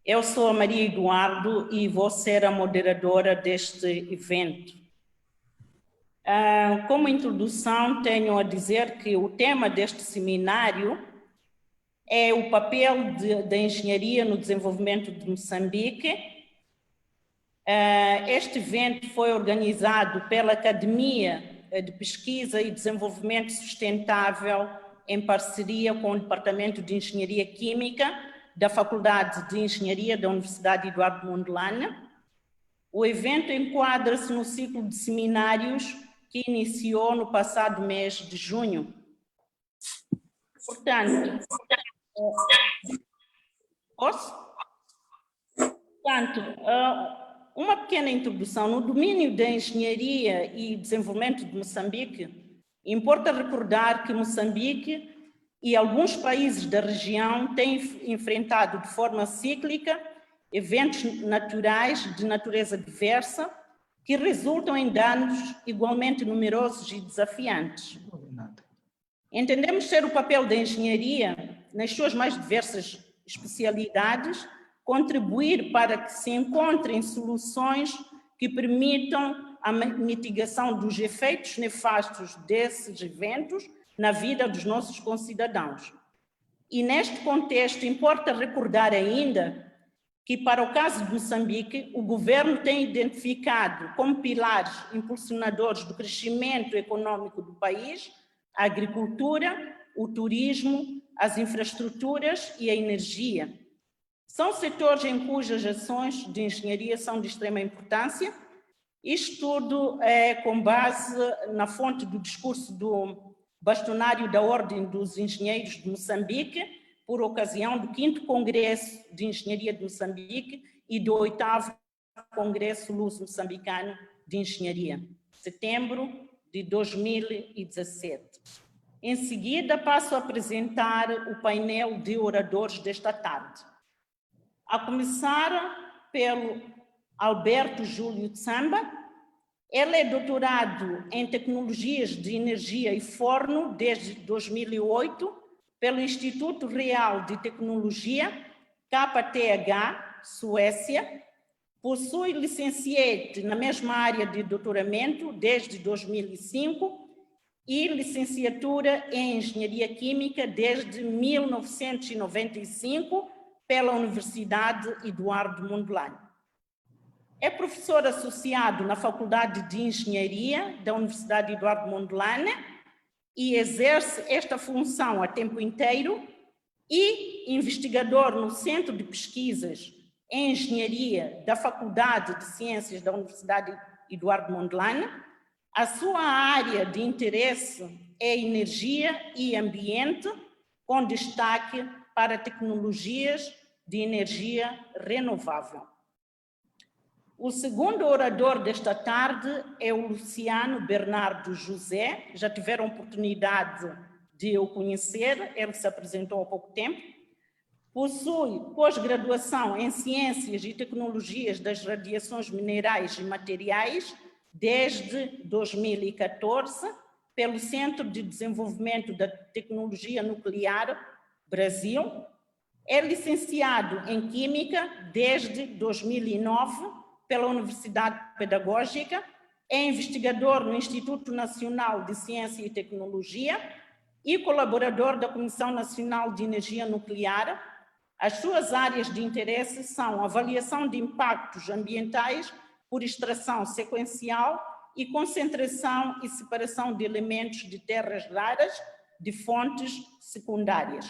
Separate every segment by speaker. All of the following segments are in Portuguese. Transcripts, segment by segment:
Speaker 1: Eu sou a Maria Eduardo e vou ser a moderadora deste evento. Como introdução, tenho a dizer que o tema deste seminário é o papel da engenharia no desenvolvimento de Moçambique. Este evento foi organizado pela Academia de Pesquisa e Desenvolvimento Sustentável em parceria com o Departamento de Engenharia Química da Faculdade de Engenharia da Universidade Eduardo Mondlane. O evento enquadra-se no ciclo de seminários que iniciou no passado mês de junho. Portanto, uma pequena introdução. No domínio da engenharia e desenvolvimento de Moçambique, importa recordar que Moçambique e alguns países da região têm enfrentado de forma cíclica eventos naturais de natureza diversa que resultam em danos igualmente numerosos e desafiantes. Entendemos ser o papel da engenharia, nas suas mais diversas especialidades, contribuir para que se encontrem soluções que permitam a mitigação dos efeitos nefastos desses eventos na vida dos nossos concidadãos. E neste contexto, importa recordar ainda que, para o caso de Moçambique, o governo tem identificado como pilares impulsionadores do crescimento econômico do país a agricultura, o turismo, as infraestruturas e a energia. São setores em cujas ações de engenharia são de extrema importância. Isto tudo é com base na fonte do discurso do bastonário da Ordem dos Engenheiros de Moçambique, por ocasião do 5º Congresso de Engenharia de Moçambique e do 8º Congresso Luso-Moçambicano de Engenharia, setembro de 2017. Em seguida, passo a apresentar o painel de oradores desta tarde. A começar pelo Alberto Júlio Tsamba. Ele é doutorado em Tecnologias de Energia e Forno desde 2008 pelo Instituto Real de Tecnologia, KTH, Suécia. Possui licenciate na mesma área de doutoramento desde 2005 e licenciatura em Engenharia Química desde 1995 pela Universidade Eduardo Mondlane. É professor associado na Faculdade de Engenharia da Universidade Eduardo Mondlane e exerce esta função a tempo inteiro e investigador no Centro de Pesquisas em Engenharia da Faculdade de Ciências da Universidade Eduardo Mondlane. A sua área de interesse é energia e ambiente, com destaque para tecnologias de energia renovável. O segundo orador desta tarde é o Luciano Bernardo José. Já tiveram oportunidade de o conhecer, ele se apresentou há pouco tempo. Possui pós-graduação em Ciências e Tecnologias das Radiações Minerais e Materiais desde 2014 pelo Centro de Desenvolvimento da Tecnologia Nuclear, Brasil. É licenciado em Química desde 2009 pela Universidade Pedagógica, é investigador no Instituto Nacional de Ciência e Tecnologia e colaborador da Comissão Nacional de Energia Nuclear. As suas áreas de interesse são avaliação de impactos ambientais por extração sequencial e concentração e separação de elementos de terras raras de fontes secundárias.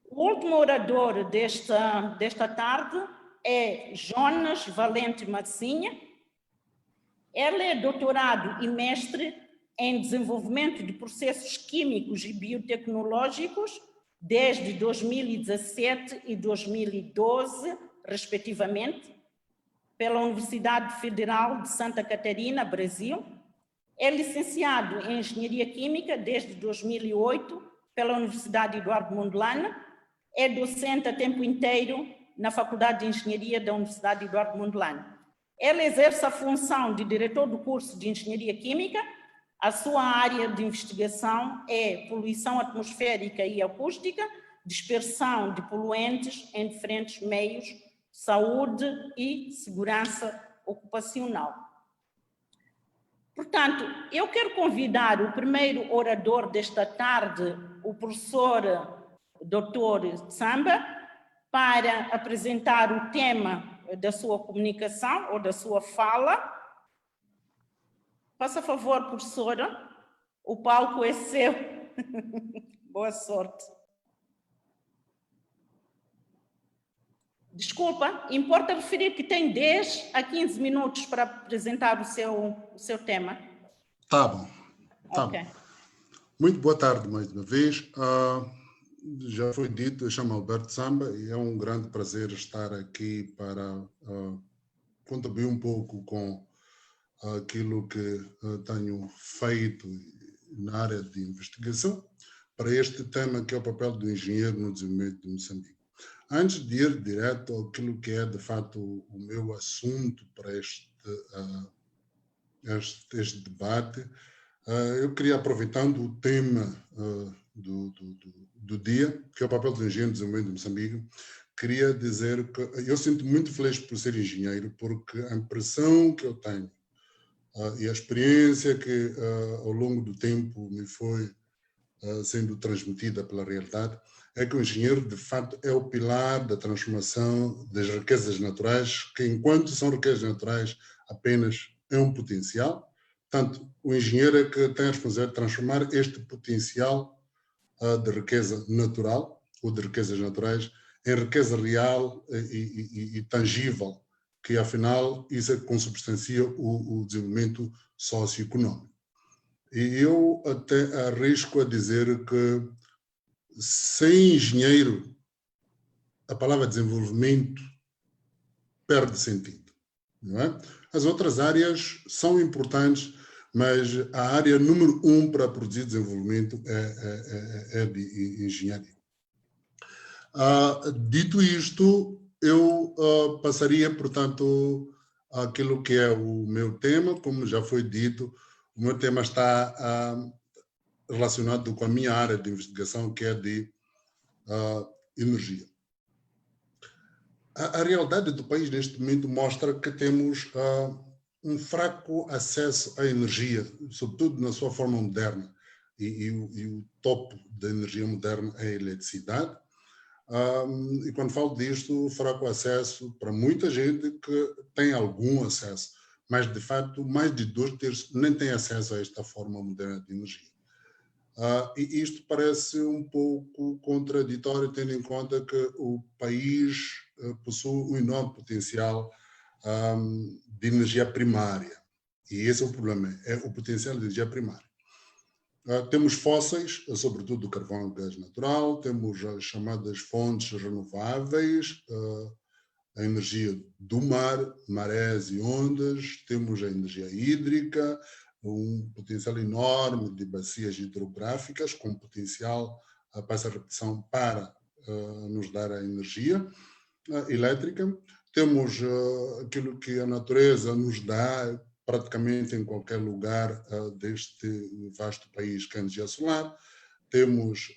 Speaker 1: O último orador desta tarde é Jonas Valente Massinha. Ele é doutorado e mestre em desenvolvimento de processos químicos e biotecnológicos desde 2017 e 2012, respectivamente, pela Universidade Federal de Santa Catarina, Brasil. É licenciado em Engenharia Química desde 2008 pela Universidade Eduardo Mondlane. É docente a tempo inteiro na Faculdade de Engenharia da Universidade Eduardo Mondlane. Ele exerce a função de diretor do curso de Engenharia Química. A sua área de investigação é poluição atmosférica e acústica, dispersão de poluentes em diferentes meios saúde e segurança ocupacional. Portanto, eu quero convidar o primeiro orador desta tarde, o professor Dr. Tsamba, para apresentar o tema da sua comunicação ou da sua fala. Faça favor, professora, o palco é seu. Boa sorte. Desculpa, importa referir que tem 10 a 15 minutos para apresentar o seu tema.
Speaker 2: Tá bom. Tá
Speaker 1: Ok.
Speaker 2: bom. Muito boa tarde mais uma vez. Já foi dito, eu chamo Alberto Tsamba e é um grande prazer estar aqui para contribuir um pouco com aquilo que tenho feito na área de investigação para este tema que é o papel do engenheiro no desenvolvimento de Moçambique. Antes de ir direto àquilo que é, de fato, o meu assunto para este debate, eu queria, aproveitando o tema do dia, que é o papel do engenheiro no desenvolvimento de Moçambique, queria dizer que eu sinto muito feliz por ser engenheiro, porque a impressão que eu tenho e a experiência que ao longo do tempo me foi sendo transmitida pela realidade, é que o engenheiro, de fato, é o pilar da transformação das riquezas naturais, que enquanto são riquezas naturais, apenas é um potencial. Portanto, o engenheiro é que tem a responsabilidade de transformar este potencial de riqueza natural, ou de riquezas naturais, em riqueza real e tangível, que, afinal, isso é que consubstancia o desenvolvimento socioeconômico. E eu até arrisco a dizer que, sem engenheiro, a palavra desenvolvimento perde sentido, não é? As outras áreas são importantes, mas a área número 1 para produzir desenvolvimento é de engenharia. Dito isto, eu passaria, portanto, àquilo que é o meu tema. Como já foi dito, o meu tema está relacionado com a minha área de investigação, que é de energia. A realidade do país neste momento mostra que temos um fraco acesso à energia, sobretudo na sua forma moderna, e o topo da energia moderna é a eletricidade. E quando falo disto, fraco acesso para muita gente que tem algum acesso, mas de fato mais de 2/3 nem têm acesso a esta forma moderna de energia. E isto parece um pouco contraditório, tendo em conta que o país possui um enorme potencial de energia primária. E esse é o problema, é o potencial de energia primária. Temos fósseis, sobretudo o carvão e o gás natural, temos as chamadas fontes renováveis, a energia do mar, marés e ondas, temos a energia hídrica, um potencial enorme de bacias hidrográficas, com potencial para essa repetição para nos dar a energia elétrica. Temos aquilo que a natureza nos dá praticamente em qualquer lugar deste vasto país, que é a energia solar. Temos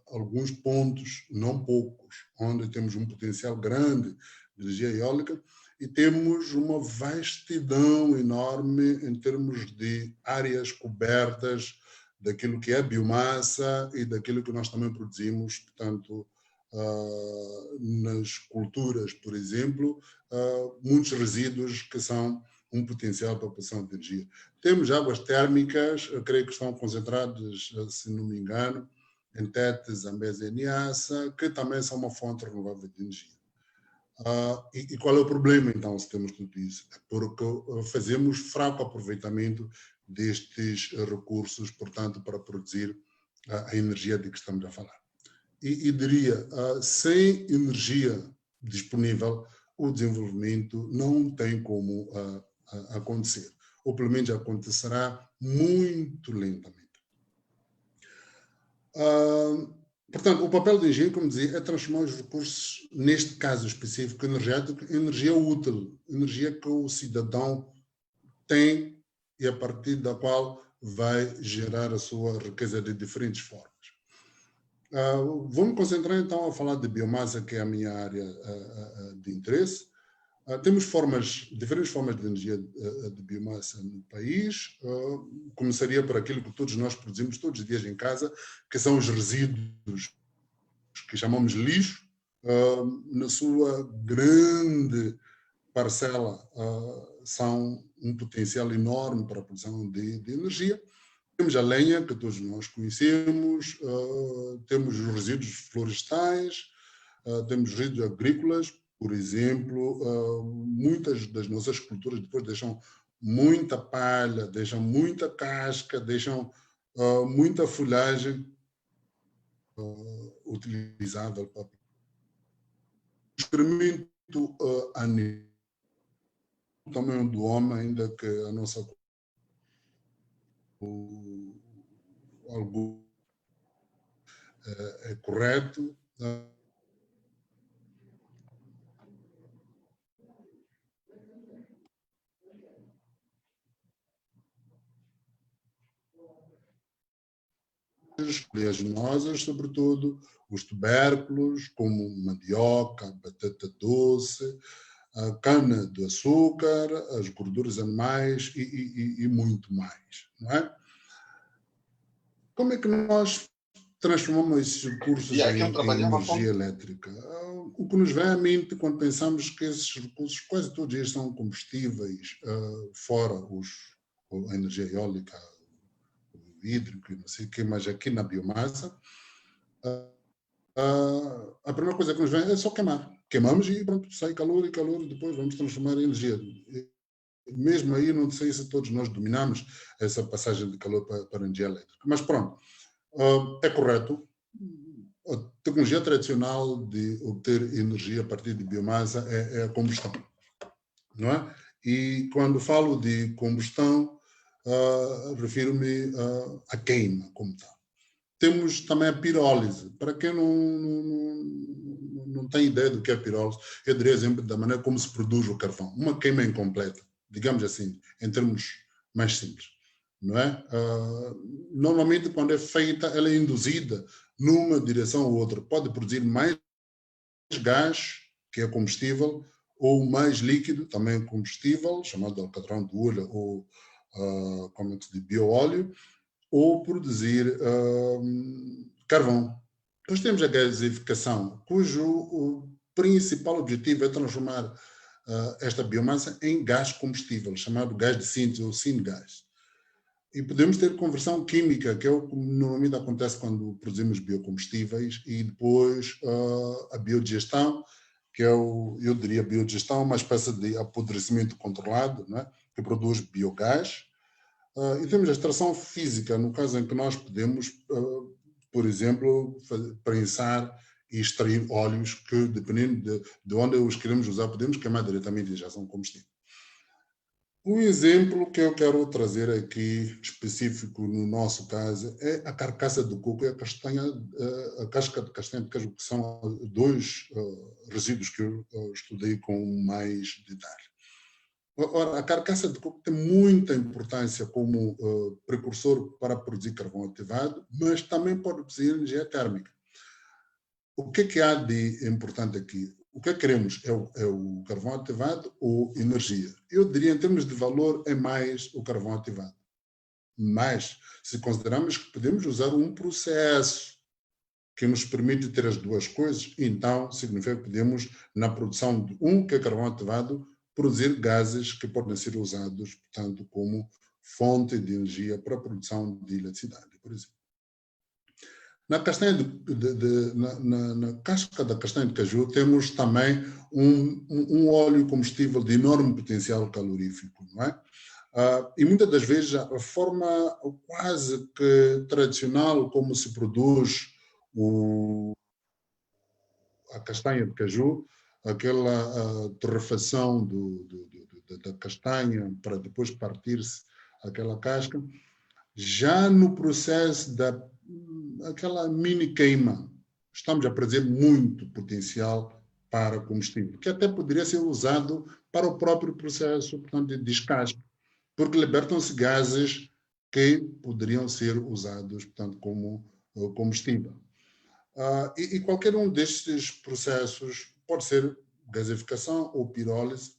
Speaker 2: alguns pontos, não poucos, onde temos um potencial grande de energia eólica, e temos uma vastidão enorme em termos de áreas cobertas daquilo que é biomassa e daquilo que nós também produzimos, portanto, nas culturas, por exemplo, muitos resíduos que são um potencial para a produção de energia. Temos águas térmicas, eu creio que estão concentradas, se não me engano, em Tete, Zambésia e Niassa, que também são uma fonte renovável de energia. E qual é o problema, então, se temos tudo isso? É porque fazemos fraco aproveitamento destes recursos, portanto, para produzir a energia de que estamos a falar. E diria, sem energia disponível, o desenvolvimento não tem como acontecer, ou pelo menos acontecerá muito lentamente. Portanto, o papel do engenheiro, como dizia, é transformar os recursos, neste caso específico energético, em energia útil, energia que o cidadão tem e a partir da qual vai gerar a sua riqueza de diferentes formas. Vou me concentrar então a falar de biomassa, que é a minha área de interesse. Temos diferentes formas de energia de biomassa no país. Começaria por aquilo que todos nós produzimos todos os dias em casa, que são os resíduos que chamamos lixo. Na sua grande parcela, são um potencial enorme para a produção de energia. Temos a lenha, que todos nós conhecemos, temos os resíduos florestais, temos resíduos agrícolas, por exemplo. Muitas das nossas culturas depois deixam muita palha, deixam muita casca, deixam muita folhagem utilizável para experimento a nível também do homem, ainda que a nossa algo é correto. Oleaginosas, sobretudo os tubérculos, como mandioca, batata doce, a cana de açúcar, as gorduras animais e muito mais, não é? Como é que nós transformamos esses recursos em energia elétrica? O que nos vem à mente quando pensamos que esses recursos, quase todos eles são combustíveis, fora a energia eólica, o hídrico e não sei o quê, mas aqui na biomassa, a primeira coisa que nos vem é só queimar. Queimamos e pronto, sai calor e depois vamos transformar em energia. Mesmo aí, não sei se todos nós dominamos essa passagem de calor para a energia elétrica. Mas pronto, é correto. A tecnologia tradicional de obter energia a partir de biomassa é a combustão, não é? E quando falo de combustão, refiro-me à queima como tal. Temos também a pirólise. Para quem não tem ideia do que é a pirólise, eu daria exemplo da maneira como se produz o carvão. Uma queima incompleta, digamos assim, em termos mais simples, não é? Normalmente, quando é feita, ela é induzida numa direção ou outra. Pode produzir mais gás, que é combustível, ou mais líquido, também combustível, chamado alcatrão de hulha ou como é que se diz, bioóleo, ou produzir carvão. Nós temos a gasificação, cujo o principal objetivo é transformar esta biomassa em gás combustível, chamado gás de síntese ou syngas. E podemos ter conversão química, que é o que normalmente acontece quando produzimos biocombustíveis, e depois a biodigestão, que é eu diria biodigestão, uma espécie de apodrecimento controlado, não é? Que produz biogás. E temos a extração física, no caso em que nós podemos, por exemplo, prensar e extrair óleos que, dependendo de onde os queremos usar, podemos queimar diretamente e já são combustível. Um exemplo que eu quero trazer aqui, específico no nosso caso, é a carcaça do coco e a casca de castanha de caju, que são dois resíduos que eu estudei com mais detalhe. Ora, a carcaça de coco tem muita importância como precursor para produzir carvão ativado, mas também pode produzir energia térmica. O que há de importante aqui? O que queremos é o carvão ativado ou energia? Eu diria, em termos de valor, é mais o carvão ativado. Mas, se considerarmos que podemos usar um processo que nos permite ter as duas coisas, então significa que podemos, na produção de que é carvão ativado, produzir gases que podem ser usados, portanto, como fonte de energia para a produção de eletricidade, por exemplo. Na castanha na casca da castanha de caju temos também um óleo combustível de enorme potencial calorífico, não é? E muitas das vezes a forma quase que tradicional como se produz a castanha de caju, aquela torrefação da castanha para depois partir-se aquela casca, já no processo aquela mini queima, estamos a perder muito potencial para combustível, que até poderia ser usado para o próprio processo, portanto, de descasque, porque libertam-se gases que poderiam ser usados, portanto, como combustível. E qualquer um destes processos pode ser gasificação ou pirólise,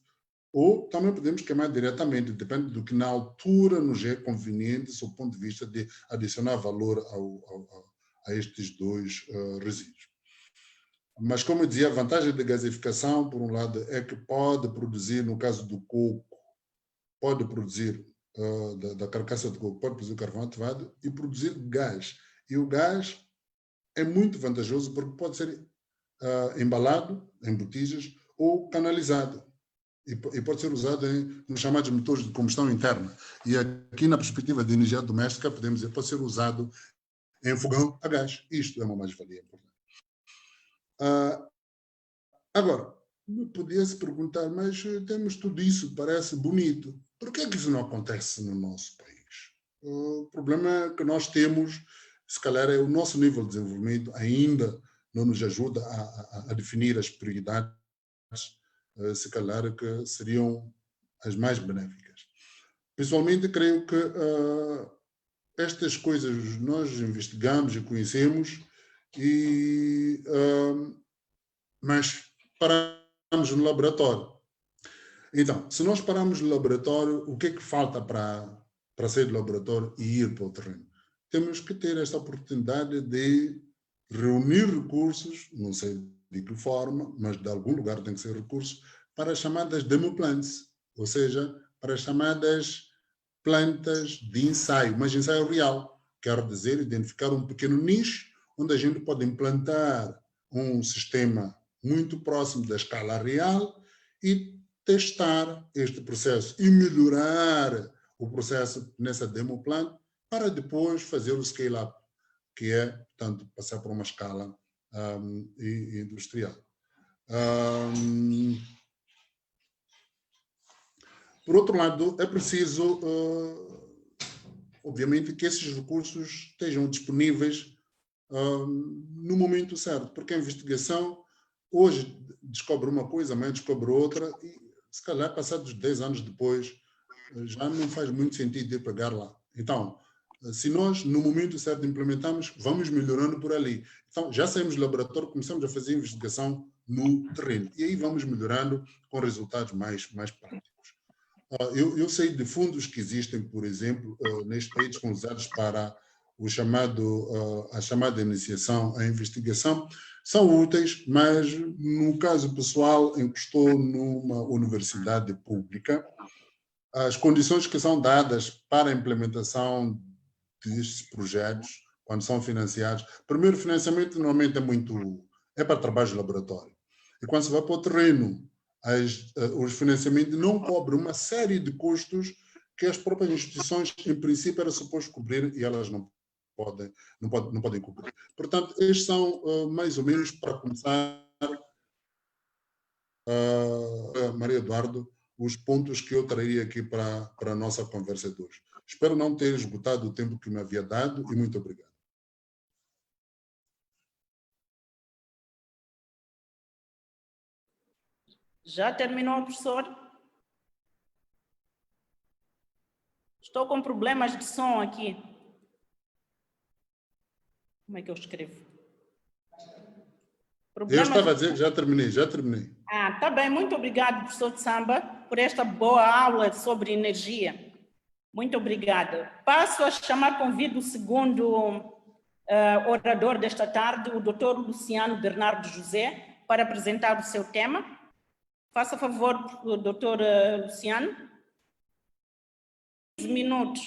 Speaker 2: ou também podemos queimar diretamente, depende do que na altura nos é conveniente, sob o ponto de vista de adicionar valor a estes dois resíduos. Mas, como eu dizia, a vantagem da gasificação, por um lado, é que pode produzir, no caso do coco, pode produzir, da carcaça de coco, pode produzir carvão ativado e produzir gás. E o gás é muito vantajoso porque pode ser embalado em botijas ou canalizado. E pode ser usado nos chamados motores de combustão interna. E aqui, na perspectiva de energia doméstica, podemos dizer, pode ser usado em fogão a gás. Isto é uma mais-valia importante. Agora, podia-se perguntar, mas temos tudo isso, parece bonito. Por que é que isso não acontece no nosso país? O problema que nós temos, se calhar, é o nosso nível de desenvolvimento ainda não nos ajuda a definir as prioridades, se calhar, que seriam as mais benéficas. Pessoalmente, creio que estas coisas nós investigamos e conhecemos, mas paramos no laboratório. Então, se nós paramos no laboratório, o que é que falta para sair do laboratório e ir para o terreno? Temos que ter esta oportunidade de reunir recursos, não sei de que forma, mas de algum lugar tem que ser recursos, para as chamadas demo plants, ou seja, para as chamadas plantas de ensaio, mas ensaio real. Quero dizer, identificar um pequeno nicho onde a gente pode implantar um sistema muito próximo da escala real e testar este processo e melhorar o processo nessa demo plant para depois fazer o scale-up, que é, portanto, passar por uma escala industrial. Por outro lado, é preciso, obviamente, que esses recursos estejam disponíveis no momento certo, porque a investigação hoje descobre uma coisa, amanhã descobre outra, e se calhar passados 10 anos depois já não faz muito sentido ir pegar lá. Então, se nós no momento certo implementamos, vamos melhorando por ali. Então, já saímos do laboratório, começamos a fazer investigação no terreno, e aí vamos melhorando com resultados mais práticos. Eu sei de fundos que existem, por exemplo, neste país, que são usados para a chamada iniciação à investigação, são úteis, mas no caso pessoal, em que estou numa universidade pública, as condições que são dadas para a implementação destes projetos, quando são financiados, primeiro, o financiamento normalmente é para trabalho de laboratório. E quando se vai para o terreno, os financiamentos não cobrem uma série de custos que as próprias instituições, em princípio, era suposto cobrir e elas não podem cobrir. Portanto, estes são, mais ou menos, para começar, Maria Eduardo, os pontos que eu traria aqui para a nossa conversa de hoje. Espero não ter esgotado o tempo que me havia dado e muito obrigado.
Speaker 1: Já terminou, professor? Estou com problemas de som aqui. Como é que eu escrevo?
Speaker 2: Eu estava a dizer que já terminei.
Speaker 1: Tá bem. Muito obrigado, professor de Samba, por esta boa aula sobre energia. Muito obrigada. Passo a chamar, convido o segundo orador desta tarde, o Dr. Luciano Bernardo José, para apresentar o seu tema. Faça favor, doutor Luciano. 15 minutos.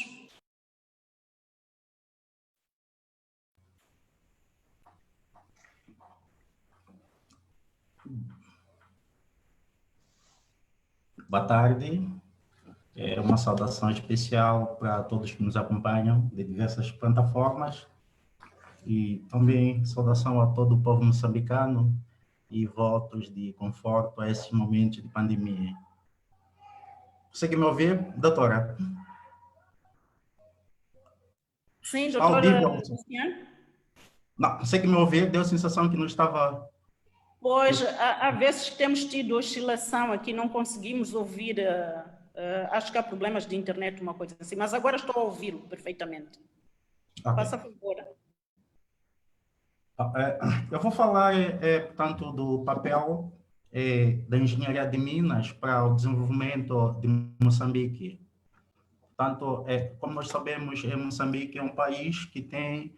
Speaker 3: Boa tarde. Uma saudação especial para todos que nos acompanham de diversas plataformas e também saudação a todo o povo moçambicano e votos de conforto a esse momento de pandemia. Consegue me ouvir, doutora?
Speaker 1: Sim, doutora Luciano.
Speaker 3: Não, consegue me ouvir? Deu a sensação que não estava...
Speaker 1: Pois, há vezes que temos tido oscilação aqui, não conseguimos ouvir, acho que há problemas de internet, uma coisa assim, mas agora estou a ouvi-lo perfeitamente. Okay. Faça favor.
Speaker 3: Eu vou falar, portanto, do papel da engenharia de minas para o desenvolvimento de Moçambique. Portanto, como nós sabemos, Moçambique é um país que tem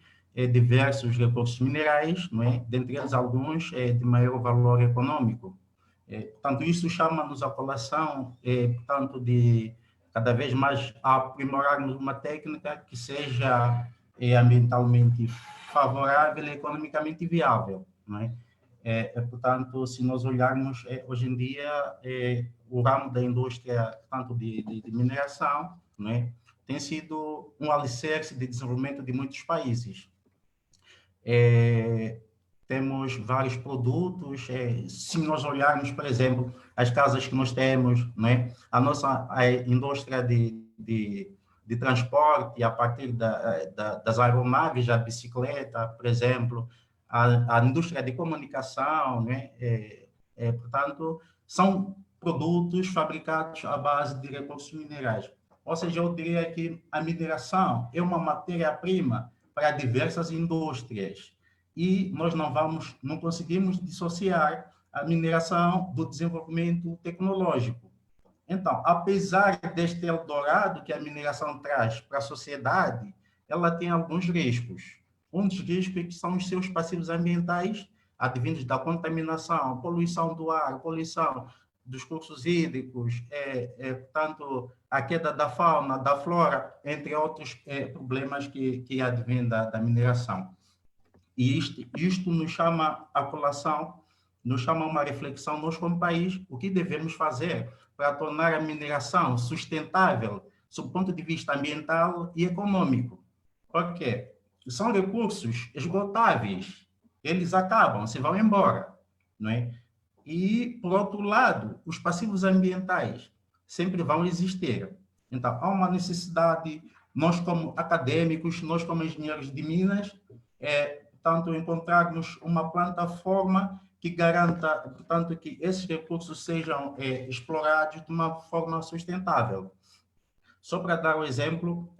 Speaker 3: diversos recursos minerais, não é? Dentre eles alguns de maior valor econômico. Portanto, isso chama-nos a colação, portanto, de cada vez mais aprimorarmos uma técnica que seja ambientalmente favorável e economicamente viável, não é? Portanto, se nós olharmos, hoje em dia, o ramo da indústria, tanto de mineração, não é? Tem sido um alicerce de desenvolvimento de muitos países. Temos vários produtos, se nós olharmos, por exemplo, as casas que nós temos, né? A nossa indústria de transporte, a partir das aeronaves, a bicicleta, por exemplo, a indústria de comunicação, né? Portanto, são produtos fabricados à base de recursos minerais. Ou seja, eu diria que a mineração é uma matéria-prima para diversas indústrias. E nós não conseguimos dissociar a mineração do desenvolvimento tecnológico. Então, apesar deste eldorado que a mineração traz para a sociedade, ela tem alguns riscos. Um dos riscos é que são os seus passivos ambientais, advindos da contaminação, poluição do ar, poluição dos cursos hídricos, portanto, a queda da fauna, da flora, entre outros problemas que advêm da mineração. E isto nos chama a colação, nos chama a uma reflexão, nós como país, o que devemos fazer para tornar a mineração sustentável, sob o ponto de vista ambiental e econômico. Porque são recursos esgotáveis, eles acabam, se vão embora, não é? E, por outro lado, os passivos ambientais sempre vão existir. Então, há uma necessidade, nós como acadêmicos, nós como engenheiros de minas, portanto, encontrarmos uma plataforma que garanta, portanto, que esses recursos sejam explorados de uma forma sustentável. Só para dar um exemplo,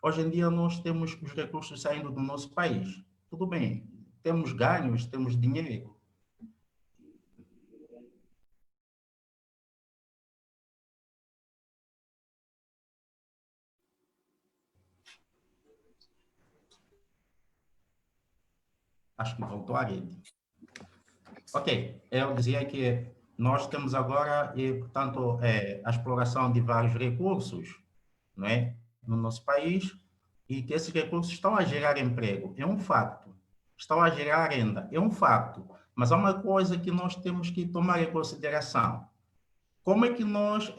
Speaker 3: hoje em dia nós temos os recursos saindo do nosso país. Tudo bem, temos ganhos, temos dinheiro. Acho que voltou a rede. Ok, eu dizia que nós temos agora, portanto, a exploração de vários recursos, não é, no nosso país, e que esses recursos estão a gerar emprego, é um facto. Estão a gerar renda, é um facto. Mas há uma coisa que nós temos que tomar em consideração. Como é que nós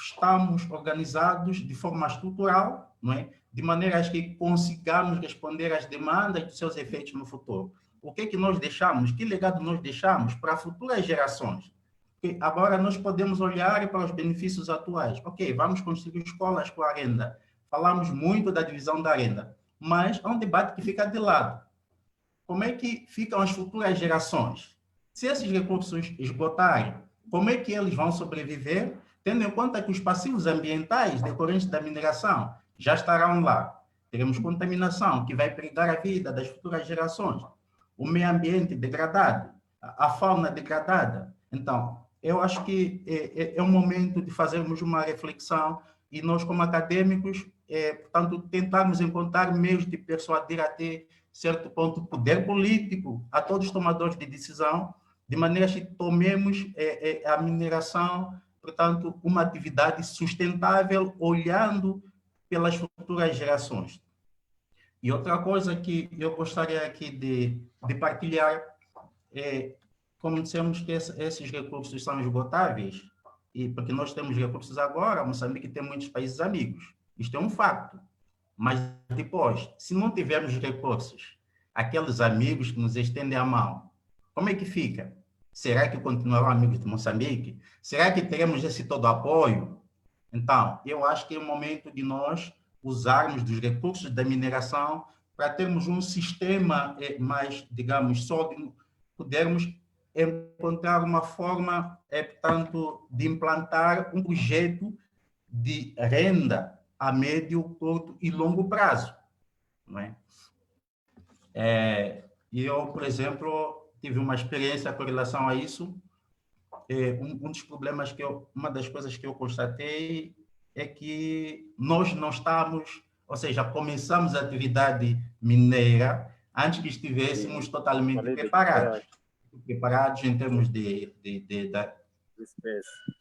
Speaker 3: estamos organizados de forma estrutural, não é? De maneira a que consigamos responder às demandas dos seus efeitos no futuro. O que é que nós deixamos, que legado nós deixamos para futuras gerações? Porque agora nós podemos olhar para os benefícios atuais. Ok, vamos construir escolas com a renda. Falamos muito da divisão da renda, mas há um debate que fica de lado. Como é que ficam as futuras gerações? Se esses recursos esgotarem, como é que eles vão sobreviver, tendo em conta que os passivos ambientais decorrentes da mineração já estarão lá? Teremos contaminação, que vai perigar a vida das futuras gerações, o meio ambiente degradado, a fauna degradada. Então, eu acho que é um momento de fazermos uma reflexão e nós, como acadêmicos, portanto, tentarmos encontrar meios de persuadir até certo ponto o poder político a todos os tomadores de decisão, de maneira que tomemos a mineração, portanto, uma atividade sustentável, olhando pelas futuras gerações. E outra coisa que eu gostaria aqui de partilhar é, como dissemos que esses recursos são esgotáveis, e porque nós temos recursos agora, Moçambique tem muitos países amigos, isto é um fato. Mas depois, se não tivermos recursos, aqueles amigos que nos estendem a mão, como é que fica? Será que continuarão amigos de Moçambique? Será que teremos esse todo apoio? Então, eu acho que é o momento de nós usarmos dos recursos da mineração para termos um sistema mais, digamos, sólido, pudermos encontrar uma forma, portanto, de implantar um projeto de renda a médio, curto e longo prazo. Não é? E eu, por exemplo, tive uma experiência com relação a isso, um dos problemas uma das coisas que eu constatei é que nós não estamos, ou seja, começamos a atividade mineira antes que estivéssemos totalmente preparados em termos de
Speaker 4: espécie.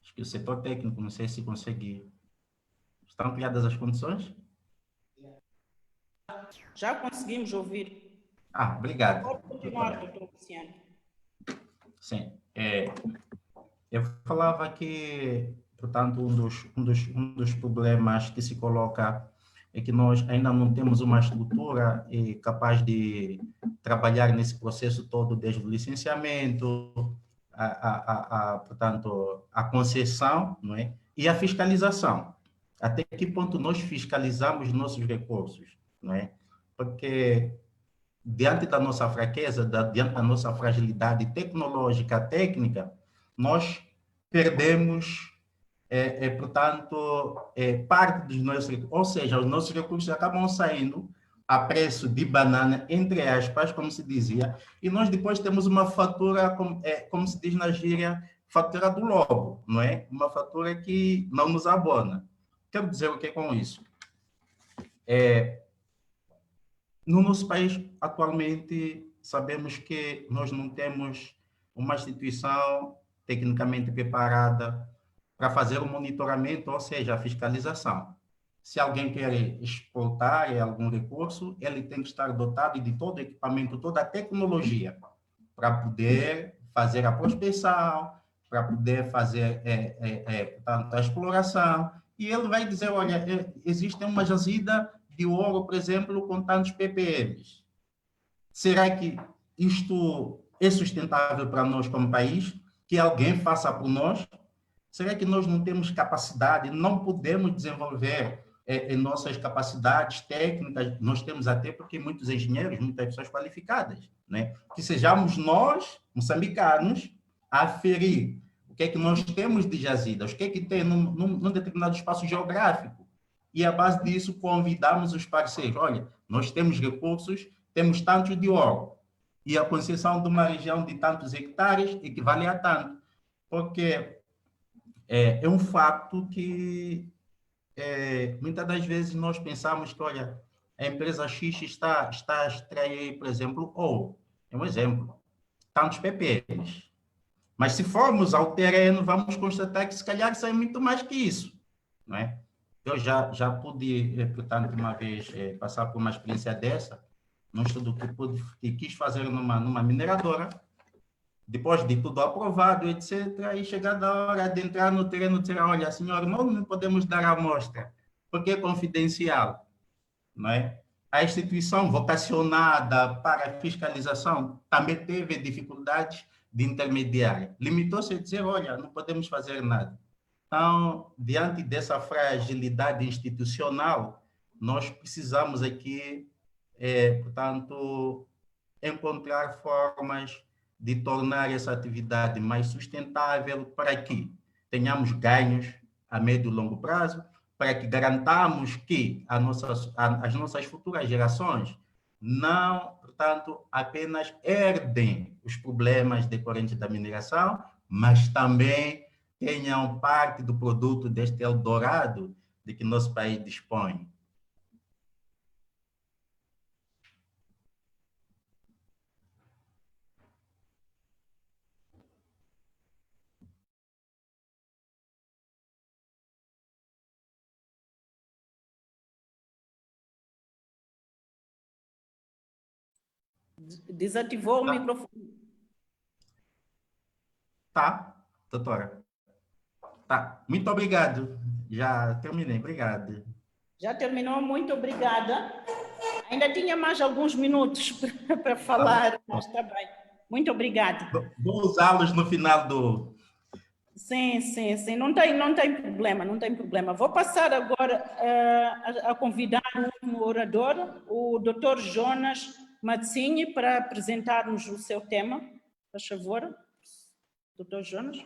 Speaker 3: Acho que o setor técnico, não sei se consegue. Estão criadas as condições?
Speaker 1: Já conseguimos ouvir.
Speaker 3: Obrigado.
Speaker 1: Pode continuar, doutor Luciano.
Speaker 3: Sim. Eu falava que, portanto, um dos problemas que se coloca é que nós ainda não temos uma estrutura capaz de trabalhar nesse processo todo, desde o licenciamento, portanto, a concessão, não é? E a fiscalização. Até que ponto nós fiscalizamos nossos recursos, não é? Porque diante da nossa fraqueza, diante da nossa fragilidade tecnológica, técnica, nós perdemos, portanto, parte dos nossos recursos, ou seja, os nossos recursos acabam saindo a preço de banana, entre aspas, como se dizia, e nós depois temos uma fatura, como se diz na gíria, fatura do lobo, não é? Uma fatura que não nos abona. Quero dizer o que com isso? No nosso país, atualmente, sabemos que nós não temos uma instituição tecnicamente preparada para fazer o monitoramento, ou seja, a fiscalização. Se alguém quer exportar algum recurso, ele tem que estar dotado de todo o equipamento, toda a tecnologia, para poder fazer a prospecção, para poder fazer portanto, a exploração. E ele vai dizer, olha, existe uma jazida de ouro, por exemplo, com tantos ppm. Será que isto é sustentável para nós como país? Que alguém faça por nós? Será que nós não temos capacidade, não podemos desenvolver em nossas capacidades técnicas? Nós temos até porque muitos engenheiros, muitas pessoas qualificadas, né? Que sejamos nós, moçambicanos, a aferir o que é que nós temos de jazidas, o que é que tem num determinado espaço geográfico. E, à base disso, convidamos os parceiros. Olha, nós temos recursos, temos tantos de ouro. E a concessão de uma região de tantos hectares equivale a tanto. Porque é um fato que, muitas das vezes, nós pensamos que, olha, a empresa X está a extrair, por exemplo, ouro. É um exemplo. Tantos ppm. Mas, se formos ao terreno, vamos constatar que, se calhar, sai muito mais que isso. Não é? Eu já pude, portanto, uma vez passar por uma experiência dessa, num estudo que quis fazer numa mineradora, depois de tudo aprovado, etc., e chegada a hora de entrar no terreno, dizer, olha, senhor, não podemos dar a amostra, porque é confidencial, não é? A instituição vocacionada para a fiscalização também teve dificuldades de intermediária. Limitou-se a dizer, olha, não podemos fazer nada. Então, diante dessa fragilidade institucional, nós precisamos aqui, portanto, encontrar formas de tornar essa atividade mais sustentável para que tenhamos ganhos a médio e longo prazo, para que garantamos que as nossas futuras gerações não, portanto, apenas herdem os problemas decorrentes da mineração, mas também tenham parte do produto deste Eldorado de que nosso país dispõe.
Speaker 1: Desativou o microfone.
Speaker 3: Tá, doutora. Tá, muito obrigado. Já terminei, obrigado.
Speaker 1: Já terminou? Muito obrigada. Ainda tinha mais alguns minutos para falar, mas está bem. Muito obrigada.
Speaker 3: Vou usá-los no final
Speaker 1: Sim, sim, sim, não tem problema, não tem problema. Vou passar agora a convidar o último orador, o Dr. Jonas Mazzini, para apresentar-nos o seu tema. Por favor, Dr. Jonas.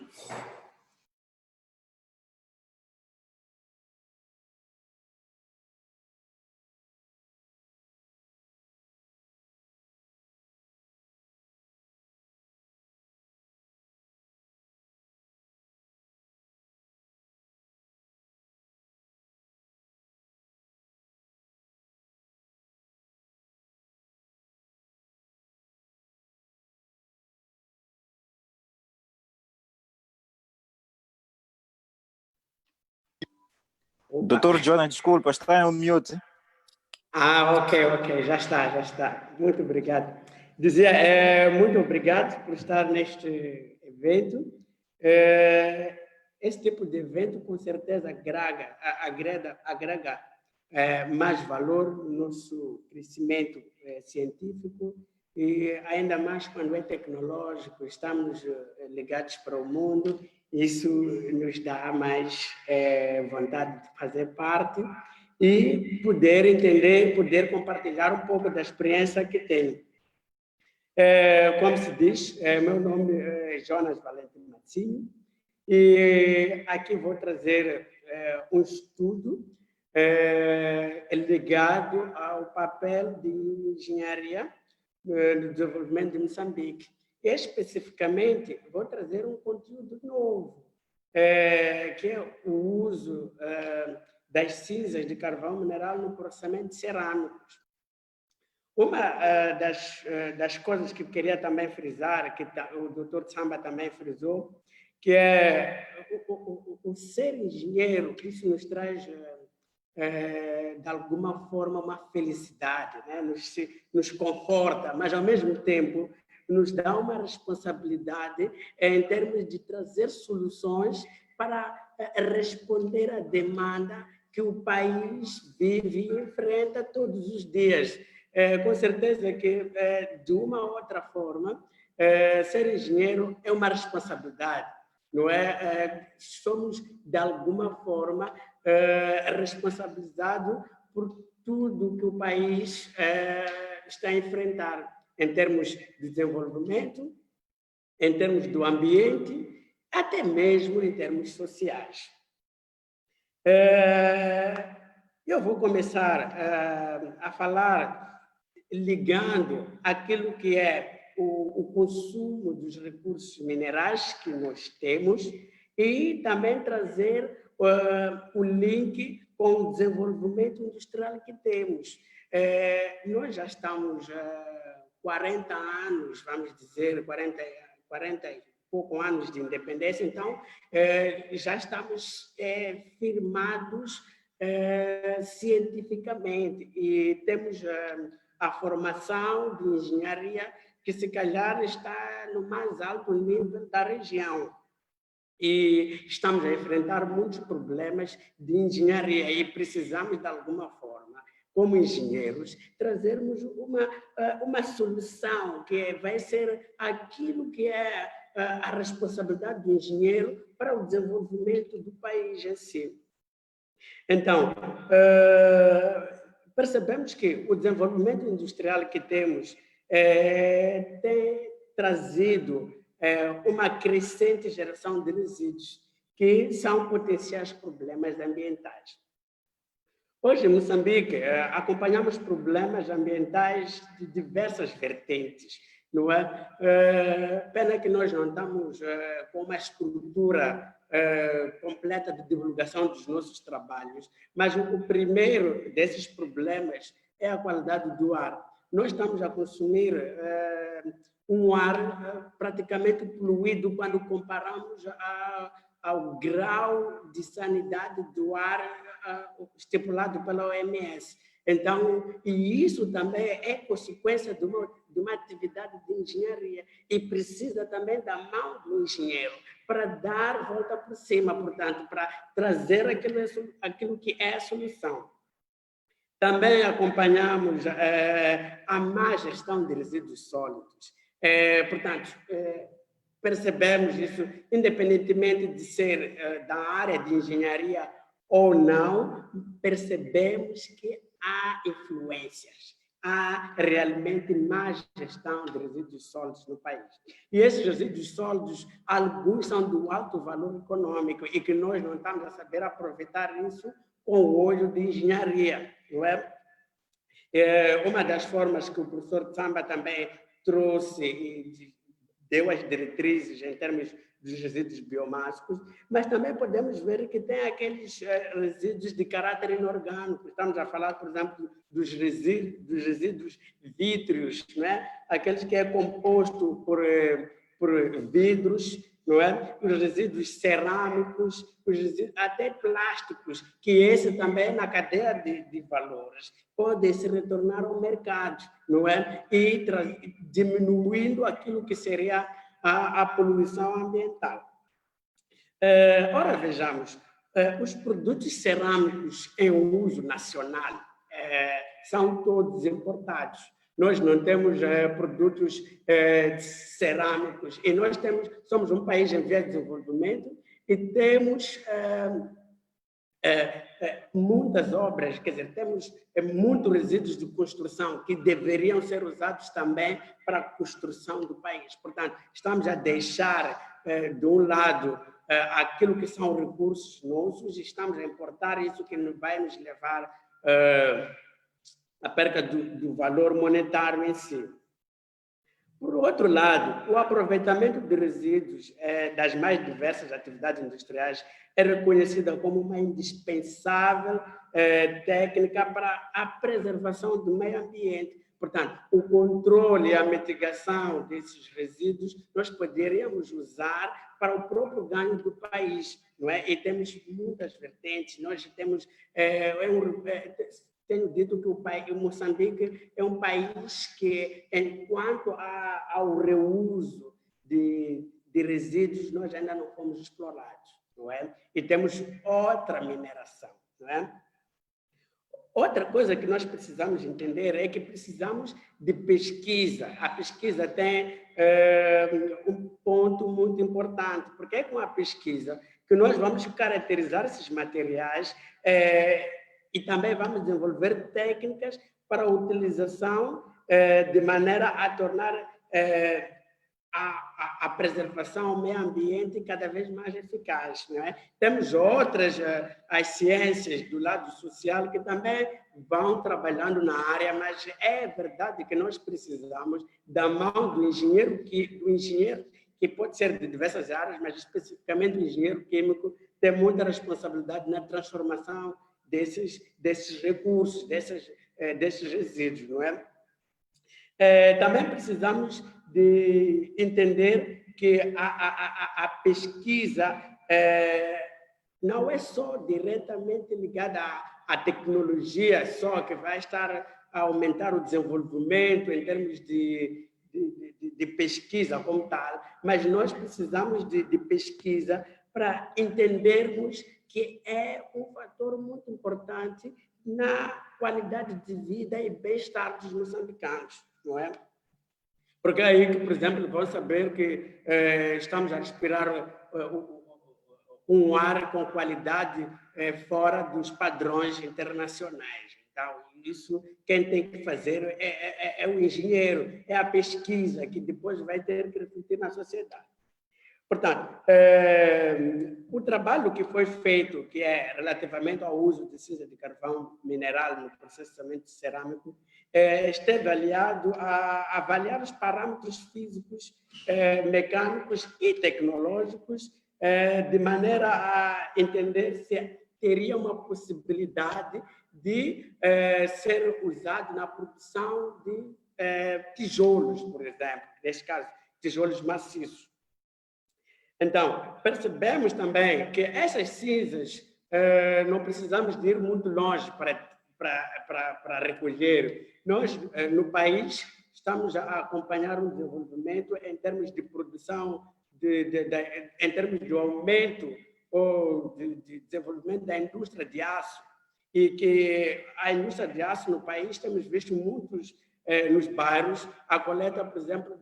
Speaker 4: Doutor Jonas, desculpa, está em mute.
Speaker 5: Ok, já está. Muito obrigado. Dizia, muito obrigado por estar neste evento. Esse tipo de evento, com certeza, agrega mais valor no nosso crescimento científico e ainda mais quando é tecnológico, estamos ligados para o mundo, isso nos dá mais vontade de fazer parte e poder entender, poder compartilhar um pouco da experiência que tenho. Como se diz, meu nome é Jonas Valentim Mazzini e aqui vou trazer um estudo ligado ao papel de engenharia no desenvolvimento de Moçambique. Especificamente, vou trazer um conteúdo novo, que é o uso das cinzas de carvão mineral no processamento de cerâmicos. Uma das coisas que eu queria também frisar, que o Dr. Tsamba também frisou, que é o ser engenheiro, que isso nos traz, de alguma forma, uma felicidade, né? Nos conforta, mas, ao mesmo tempo, nos dá uma responsabilidade em termos de trazer soluções para responder à demanda que o país vive e enfrenta todos os dias. Com certeza que, de uma ou outra forma, ser engenheiro é uma responsabilidade, não é? Somos, de alguma forma, responsabilizados por tudo que o país está a enfrentar, em termos de desenvolvimento, em termos do ambiente, até mesmo em termos sociais. Eu vou começar a falar ligando aquilo que é o consumo dos recursos minerais que nós temos e também trazer o link com o desenvolvimento industrial que temos. Nós já estamos 40 anos, vamos dizer, 40 e poucos anos de independência, então já estamos firmados cientificamente e temos a formação de engenharia que se calhar está no mais alto nível da região. E estamos a enfrentar muitos problemas de engenharia e precisamos, de alguma forma, como engenheiros, trazermos uma solução que vai ser aquilo que é a responsabilidade do engenheiro para o desenvolvimento do país em si. Então, percebemos que o desenvolvimento industrial que temos tem trazido uma crescente geração de resíduos, que são potenciais problemas ambientais. Hoje, em Moçambique, acompanhamos problemas ambientais de diversas vertentes, não é? Pena que nós não estamos com uma estrutura completa de divulgação dos nossos trabalhos, mas o primeiro desses problemas é a qualidade do ar. Nós estamos a consumir um ar praticamente poluído quando comparamos ao grau de sanidade do ar estipulado pela OMS. Então, e isso também é consequência de uma atividade de engenharia e precisa também da mão do engenheiro para dar volta por cima, portanto, para trazer aquilo que é a solução. Também acompanhamos a má gestão de resíduos sólidos. Portanto, percebemos isso, independentemente de ser da área de engenharia ou não, percebemos que há influências, há realmente má gestão de resíduos sólidos no país. E esses resíduos sólidos, alguns são de alto valor econômico e que nós não estamos a saber aproveitar isso com o olho de engenharia, não é? Uma das formas que o professor Tsamba também trouxe e deu as diretrizes em termos dos resíduos biomássicos, mas também podemos ver que tem aqueles resíduos de caráter inorgânico. Estamos a falar, por exemplo, dos resíduos vítreos, não é? Aqueles que é composto por vidros, não é? Os resíduos cerâmicos, até plásticos, que esse também na cadeia de valores pode se retornar ao mercado, não é? E diminuindo aquilo que seria a poluição ambiental. Ora, vejamos, os produtos cerâmicos em uso nacional são todos importados. Nós não temos produtos cerâmicos e nós somos um país em vias de desenvolvimento e temos muitas obras, quer dizer, temos muitos resíduos de construção que deveriam ser usados também para a construção do país. Portanto, estamos a deixar, de um lado, aquilo que são recursos nossos e estamos a importar isso que vai nos levar à perca do valor monetário em si. Por outro lado, o aproveitamento de resíduos das mais diversas atividades industriais é reconhecida como uma indispensável técnica para a preservação do meio ambiente. Portanto, o controle e a mitigação desses resíduos nós poderíamos usar para o próprio ganho do país, não é? E temos muitas vertentes. Nós temos tenho dito que o Moçambique é um país que, enquanto ao reuso de resíduos, nós ainda não fomos explorados, não é? E temos outra mineração, não é? Outra coisa que nós precisamos entender é que precisamos de pesquisa. A pesquisa tem um ponto muito importante, porque é com a pesquisa que nós vamos caracterizar esses materiais e também vamos desenvolver técnicas para a utilização de maneira a tornar a preservação ao meio ambiente cada vez mais eficaz, não é? Temos outras, as ciências do lado social que também vão trabalhando na área, mas é verdade que nós precisamos da mão do engenheiro, que pode ser de diversas áreas, mas especificamente o engenheiro químico tem muita responsabilidade na transformação desses recursos, desses resíduos, não é? Também precisamos de entender que a pesquisa não é só diretamente ligada à tecnologia, só que vai estar a aumentar o desenvolvimento em termos de pesquisa como tal, mas nós precisamos de pesquisa para entendermos que é um fator muito importante na qualidade de vida e bem-estar dos moçambicanos, não é? Porque é aí que, por exemplo, vão saber que estamos a respirar um ar com qualidade fora dos padrões internacionais. Então, isso quem tem que fazer é o engenheiro, é a pesquisa, que depois vai ter que refletir na sociedade. Portanto, o trabalho que foi feito, que é relativamente ao uso de cinza de carvão mineral no processamento cerâmico, esteve aliado a avaliar os parâmetros físicos, mecânicos e tecnológicos, de maneira a entender se teria uma possibilidade de ser usado na produção de tijolos, por exemplo, neste caso, tijolos maciços. Então, percebemos também que essas cinzas não precisamos de ir muito longe para recolher. Nós, no país, estamos a acompanhar um desenvolvimento em termos de produção, em termos de aumento ou de desenvolvimento da indústria de aço, e que a indústria de aço no país, temos visto muitos, nos bairros, a coleta, por exemplo,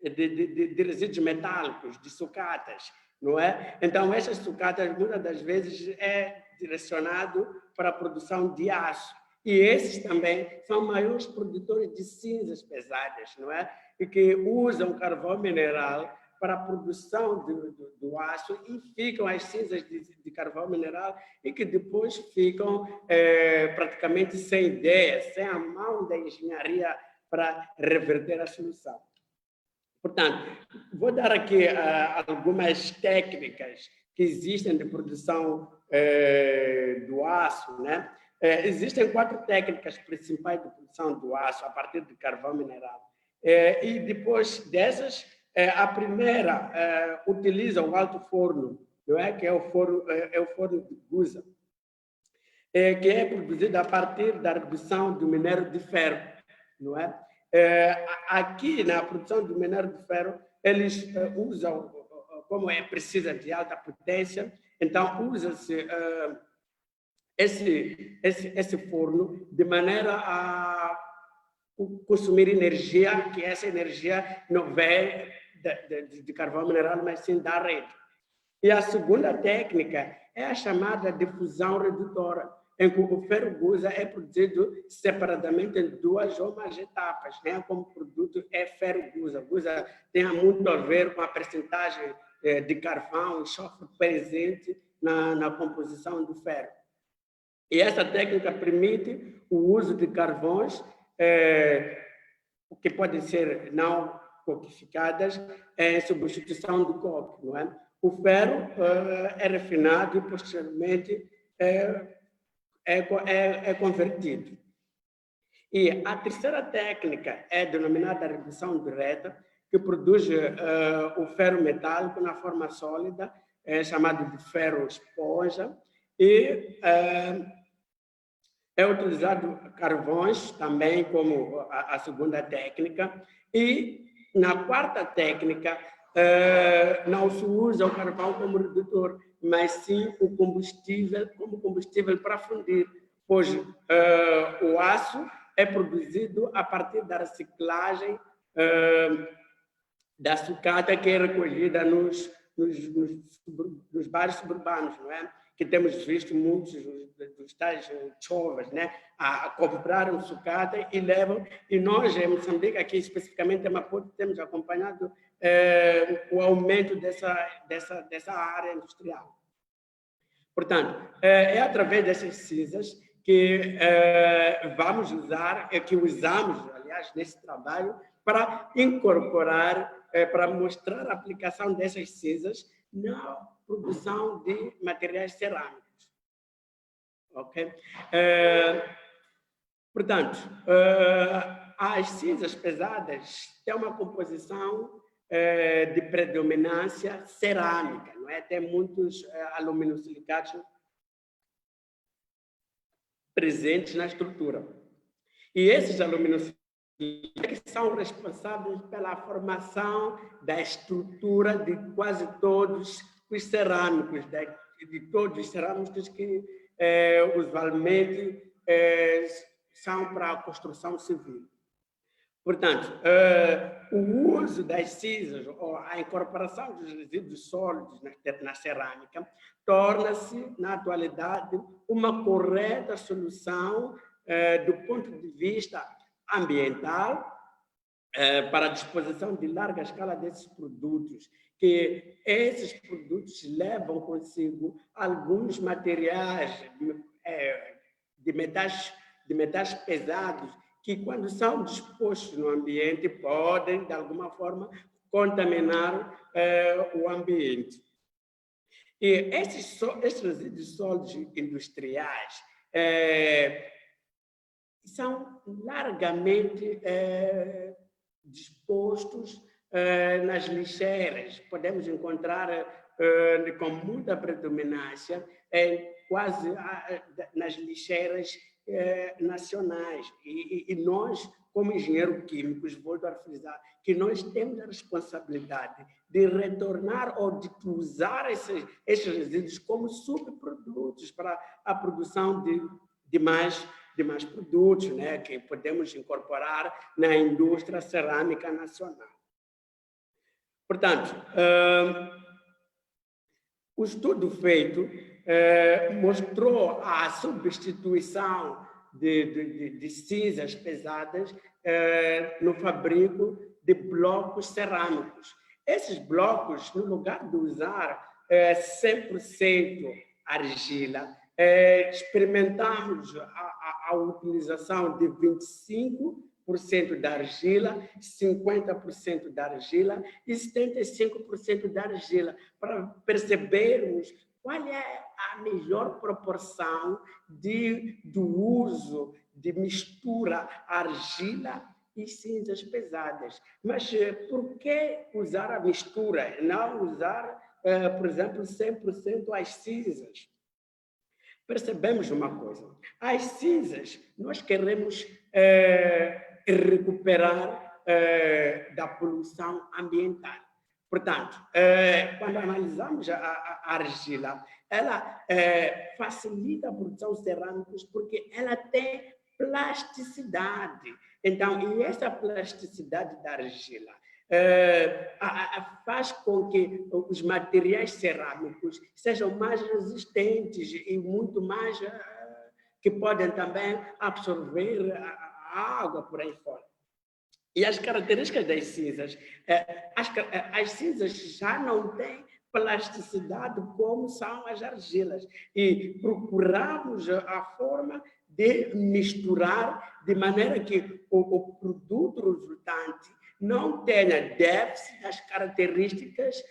Speaker 5: de resíduos metálicos, de sucatas, não é? Então, essas sucatas, muitas das vezes, é direcionado para a produção de aço. E esses também são maiores produtores de cinzas pesadas, não é? E que usam carvão mineral para a produção do aço e ficam as cinzas de carvão mineral e que depois ficam praticamente sem ideia, sem a mão da engenharia para reverter a solução. Portanto, vou dar aqui algumas técnicas que existem de produção do aço, né? Existem 4 técnicas principais de produção do aço a partir de carvão mineral. E depois dessas, a primeira utiliza o alto forno, não é? Que é o forno de Gusa, que é produzido a partir da redução do minério de ferro, não é? Aqui na produção do minério de ferro, eles usam, como precisa de alta potência, então usa-se esse forno de maneira a consumir energia, que essa energia não vem de carvão mineral, mas sim da rede. E a segunda técnica é a chamada difusão redutora, em que o ferro Gusa é produzido separadamente em 2 ou mais etapas, né? Como produto é ferro Gusa. Gusa tem muito a ver com a percentagem de carvão e enxofre presente na composição do ferro. E essa técnica permite o uso de carvões que podem ser não coquificadas em substituição do coque, não é? O ferro é refinado e posteriormente é convertido. E a terceira técnica é denominada redução direta, que produz o ferro metálico na forma sólida, chamado de ferro esponja, e é utilizado carvões também como a segunda técnica. E na quarta técnica, não se usa o carvão como redutor, mas sim o combustível como combustível para fundir, pois o aço é produzido a partir da reciclagem da sucata que é recolhida nos bairros suburbanos, não é? Que temos visto muitos dos tais chovas, né? A comprar sucata e levam, e nós em Moçambique, aqui especificamente em Maputo, temos acompanhado o aumento dessa área industrial. Portanto, é através dessas cinzas que vamos usar, que usamos, aliás, nesse trabalho, para incorporar, para mostrar a aplicação dessas cinzas na produção de materiais cerâmicos. Ok? Portanto, as cinzas pesadas têm uma composição de predominância cerâmica, não é? Tem muitos aluminosilicatos presentes na estrutura. E esses aluminosilicatos são responsáveis pela formação da estrutura de quase todos os cerâmicos, de todos os cerâmicos que usualmente são para a construção civil. Portanto, o uso das cinzas, ou a incorporação dos resíduos sólidos na cerâmica, torna-se, na atualidade, uma correta solução do ponto de vista ambiental, para a disposição de larga escala desses produtos, que esses produtos levam consigo alguns materiais de metais pesados que, quando são dispostos no ambiente, podem, de alguma forma, contaminar o ambiente. E esses resíduos sólidos industriais são largamente dispostos nas lixeiras. Podemos encontrar com muita predominância quase nas lixeiras nacionais. E nós, como engenheiros químicos, volto a frisar que nós temos a responsabilidade de retornar ou de usar esses resíduos como subprodutos para a produção de mais produtos, né, que podemos incorporar na indústria cerâmica nacional. Portanto, o estudo feito mostrou a substituição de cinzas pesadas no fabrico de blocos cerâmicos. Esses blocos, no lugar de usar 100% argila, experimentamos a utilização de 25% da argila, 50% da argila e 75% da argila, para percebermos qual é a melhor proporção do uso de mistura argila e cinzas pesadas. Mas por que usar a mistura? Não usar, por exemplo, 100% as cinzas? Percebemos uma coisa. As cinzas, nós queremos recuperar da poluição ambiental. Portanto, quando analisamos a argila, ela facilita a produção de cerâmicos porque ela tem plasticidade. Então, e essa plasticidade da argila faz com que os materiais cerâmicos sejam mais resistentes e muito mais que podem também absorver a água por aí fora. E as características das cinzas, as cinzas já não têm plasticidade como são as argilas. E procuramos a forma de misturar de maneira que o produto resultante não tenha déficit das características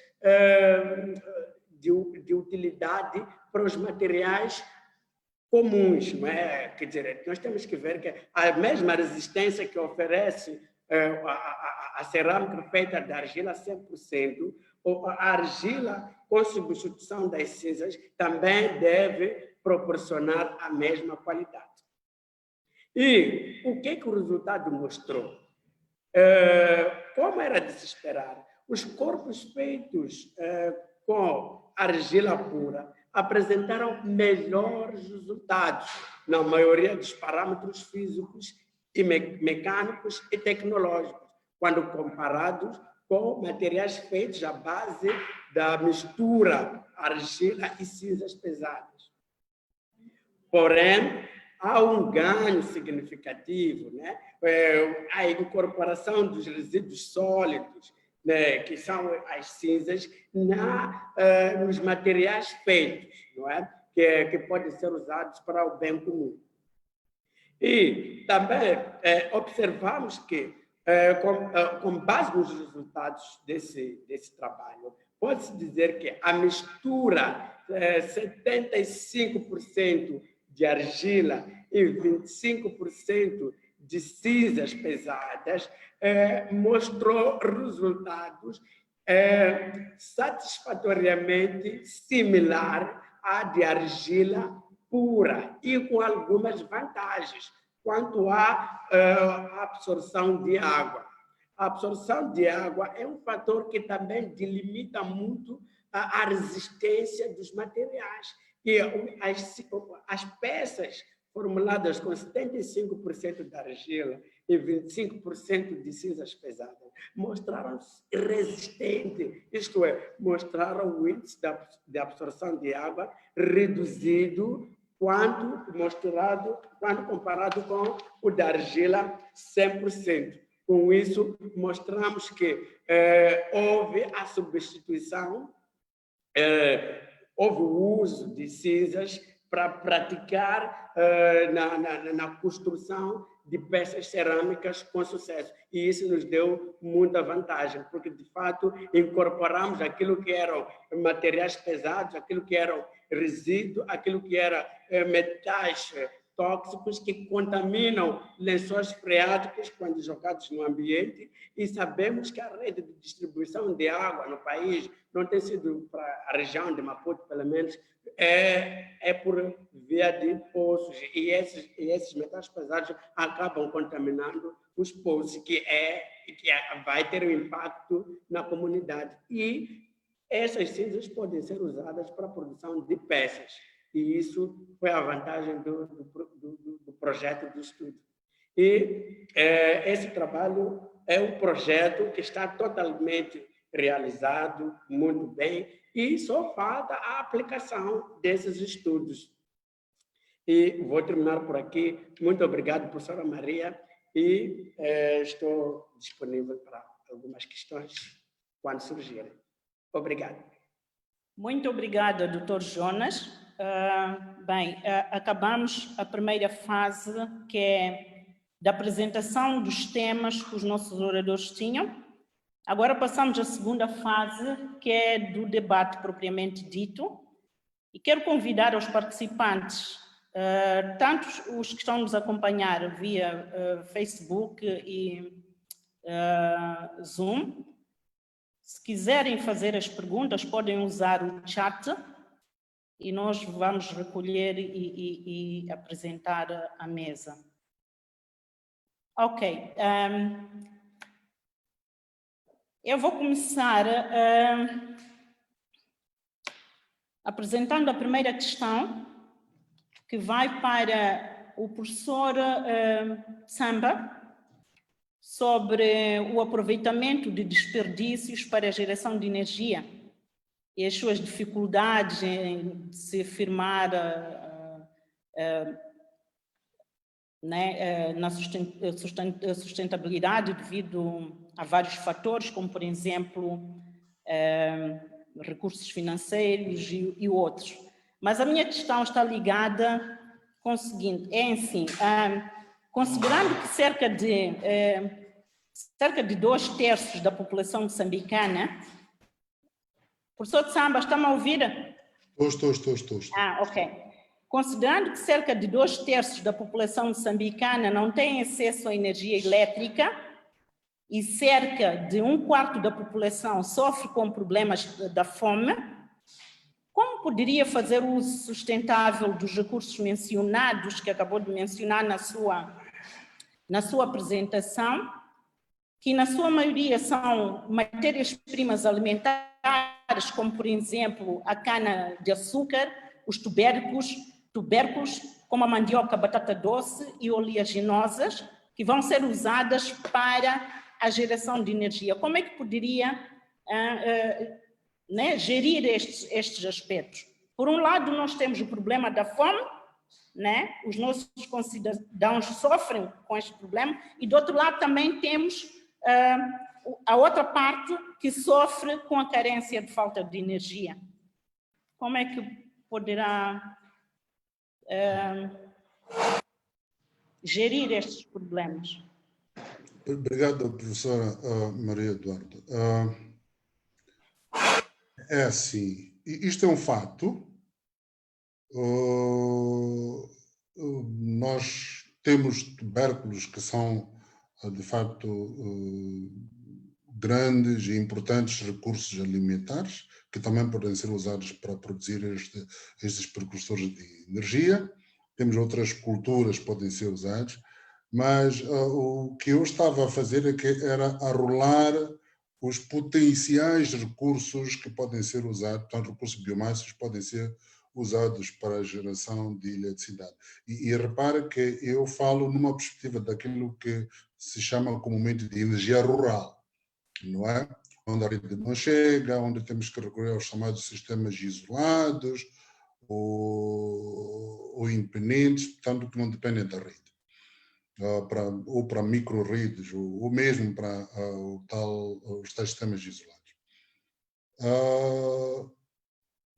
Speaker 5: de utilidade para os materiais comuns. Não é? Quer dizer, nós temos que ver que a mesma resistência que oferece a cerâmica feita de argila 100%, a argila com substituição das cinzas também deve proporcionar a mesma qualidade. E o que o resultado mostrou? Como era de se esperar, os corpos feitos com argila pura apresentaram melhores resultados na maioria dos parâmetros físicos e mecânicos e tecnológicos, quando comparados com materiais feitos à base da mistura argila e cinzas pesadas. Porém, há um ganho significativo, né? A incorporação dos resíduos sólidos, né, que são as cinzas, nos materiais feitos, não é? Que podem ser usados para o bem comum. E também observamos que, com base nos resultados desse trabalho, pode-se dizer que a mistura 75% de argila e 25% de cinzas pesadas mostrou resultados satisfatoriamente similar à de argila pura e com algumas vantagens quanto à absorção de água. A absorção de água é um fator que também delimita muito a resistência dos materiais. E as peças formuladas com 75% de argila e 25% de cinzas pesadas mostraram-se resistentes, isto é, mostraram o índice de absorção de água reduzido quando comparado com o da argila 100%. Com isso, mostramos que houve a substituição, houve o uso de cinzas para praticar na construção de peças cerâmicas com sucesso. E isso nos deu muita vantagem, porque, de fato, incorporamos aquilo que eram materiais pesados, aquilo que eram resíduos, aquilo que eram metais tóxicos que contaminam lençóis freáticos quando jogados no ambiente, e sabemos que a rede de distribuição de água no país não tem sido para a região de Maputo, pelo menos, é por via de poços, e esses metais pesados acabam contaminando os poços, que vai ter um impacto na comunidade. E essas cinzas podem ser usadas para a produção de peças. E isso foi a vantagem do projeto de estudo. E esse trabalho é um projeto que está totalmente realizado muito bem e só falta a aplicação desses estudos. E vou terminar por aqui. Muito obrigado, professora Maria, e estou disponível para algumas questões quando surgirem. Obrigado.
Speaker 1: Muito obrigada, Dr. Jonas. Acabamos a primeira fase, que é da apresentação dos temas que os nossos oradores tinham. Agora passamos à segunda fase, que é do debate propriamente dito. E quero convidar os participantes, tanto os que estão nos acompanhar via Facebook e Zoom. Se quiserem fazer as perguntas, podem usar o chat e nós vamos recolher e apresentar à mesa. Ok. Eu vou começar apresentando a primeira questão, que vai para o professor Samba, sobre o aproveitamento de desperdícios para a geração de energia e as suas dificuldades em se afirmar na sustentabilidade devido a vários fatores, como, por exemplo, recursos financeiros e outros. Mas a minha questão está ligada com o seguinte, considerando que cerca de 2/3 da população moçambicana... Professor de Samba, está-me a ouvir?
Speaker 2: Estou.
Speaker 1: Ok. Considerando que cerca de 2/3 da população moçambicana não tem acesso à energia elétrica e cerca de 1/4 da população sofre com problemas da fome, como poderia fazer uso sustentável dos recursos mencionados, que acabou de mencionar na sua apresentação, que na sua maioria são matérias-primas alimentares, como, por exemplo, a cana-de-açúcar, os tubérculos, como a mandioca, batata doce e oleaginosas, que vão ser usadas para a geração de energia. Como é que poderia gerir estes aspectos? Por um lado, nós temos o problema da fome, os nossos concidadãos sofrem com este problema, e do outro lado também temos a outra parte que sofre com a carência de falta de energia. Como é que poderá gerir estes problemas?
Speaker 2: Obrigado, professora Maria Eduardo. É assim, isto é um fato. Nós temos tubérculos que são, de facto, grandes e importantes recursos alimentares, que também podem ser usados para produzir estes precursores de energia. Temos outras culturas que podem ser usadas, mas o que eu estava a fazer era arrolar os potenciais recursos que podem ser usados, portanto, recursos biomassas podem ser usados para a geração de eletricidade. E repara que eu falo numa perspectiva daquilo que se chama comumente de energia rural, não é? Onde a rede não chega, onde temos que recorrer aos chamados sistemas isolados ou independentes, portanto, que não dependem da rede. Ou para micro-redes, ou mesmo para os tais sistemas isolados.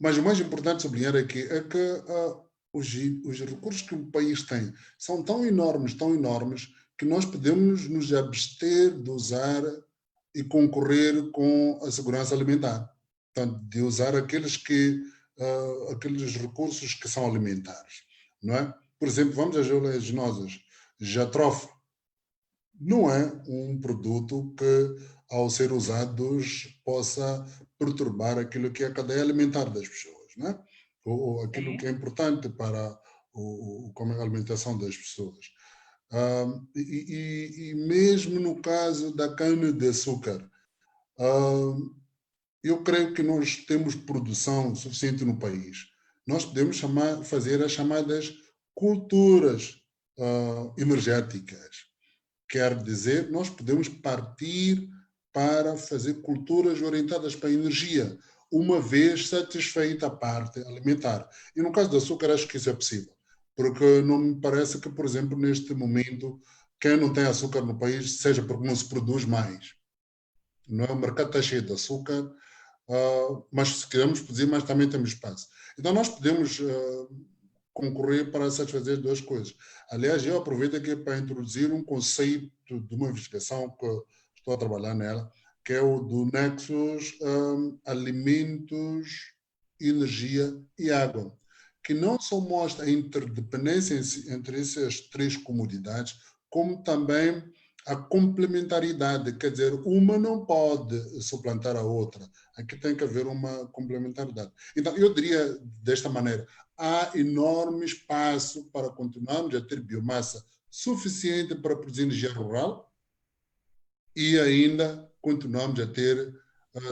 Speaker 2: Mas o mais importante sublinhar aqui é que os recursos que o país tem são tão enormes, que nós podemos nos abster de usar e concorrer com a segurança alimentar. Portanto, de usar aqueles recursos que são alimentares, não é? Por exemplo, vamos às oleaginosas. Jatropha não é um produto que, ao ser usados, possa perturbar aquilo que é a cadeia alimentar das pessoas, não é? Ou aquilo que é importante para a alimentação das pessoas. E mesmo no caso da cana-de-açúcar, eu creio que nós temos produção suficiente no país. Nós podemos fazer as chamadas culturas energéticas. Quer dizer, nós podemos partir para fazer culturas orientadas para a energia, uma vez satisfeita a parte alimentar. E no caso do açúcar, acho que isso é possível, porque não me parece que, por exemplo, neste momento, quem não tem açúcar no país, seja porque não se produz mais. Não é? O mercado está cheio de açúcar, mas se queremos produzir mais, também temos espaço. Então, nós podemos concorrer para satisfazer duas coisas. Aliás, eu aproveito aqui para introduzir um conceito de uma investigação que estou a trabalhar nela, que é o do Nexus alimentos, energia e água, que não só mostra a interdependência entre essas três comodidades, como também a complementaridade, quer dizer, uma não pode suplantar a outra. Aqui tem que haver uma complementaridade. Então, eu diria desta maneira, há enorme espaço para continuarmos a ter biomassa suficiente para produzir energia rural e ainda continuamos a ter,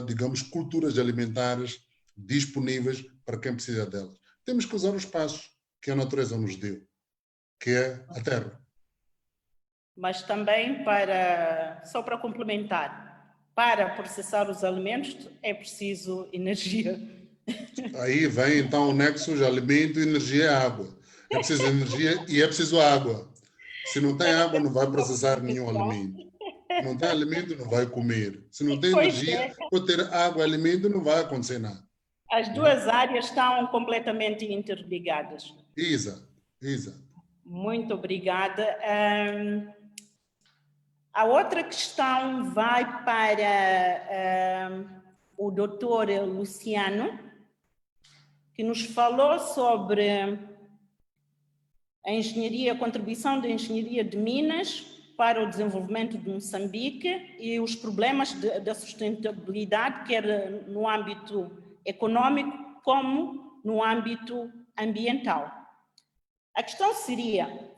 Speaker 2: digamos, culturas alimentares disponíveis para quem precisa delas. Temos que usar o espaço que a natureza nos deu, que é a terra.
Speaker 1: Mas também só para complementar, para processar os alimentos é preciso energia.
Speaker 2: Aí vem então o nexo de alimento, energia e água. É preciso energia e é preciso água. Se não tem água, não vai processar nenhum alimento. Não tem alimento, não vai comer. Se não tem energia, pode ter água e alimento, não vai acontecer nada.
Speaker 1: As duas áreas estão completamente interligadas.
Speaker 2: Exato.
Speaker 1: Muito obrigada. A outra questão vai para o doutor Luciano, que nos falou sobre a contribuição da engenharia de Minas para o desenvolvimento de Moçambique e os problemas da sustentabilidade, quer no âmbito econômico como no âmbito ambiental. A questão seria: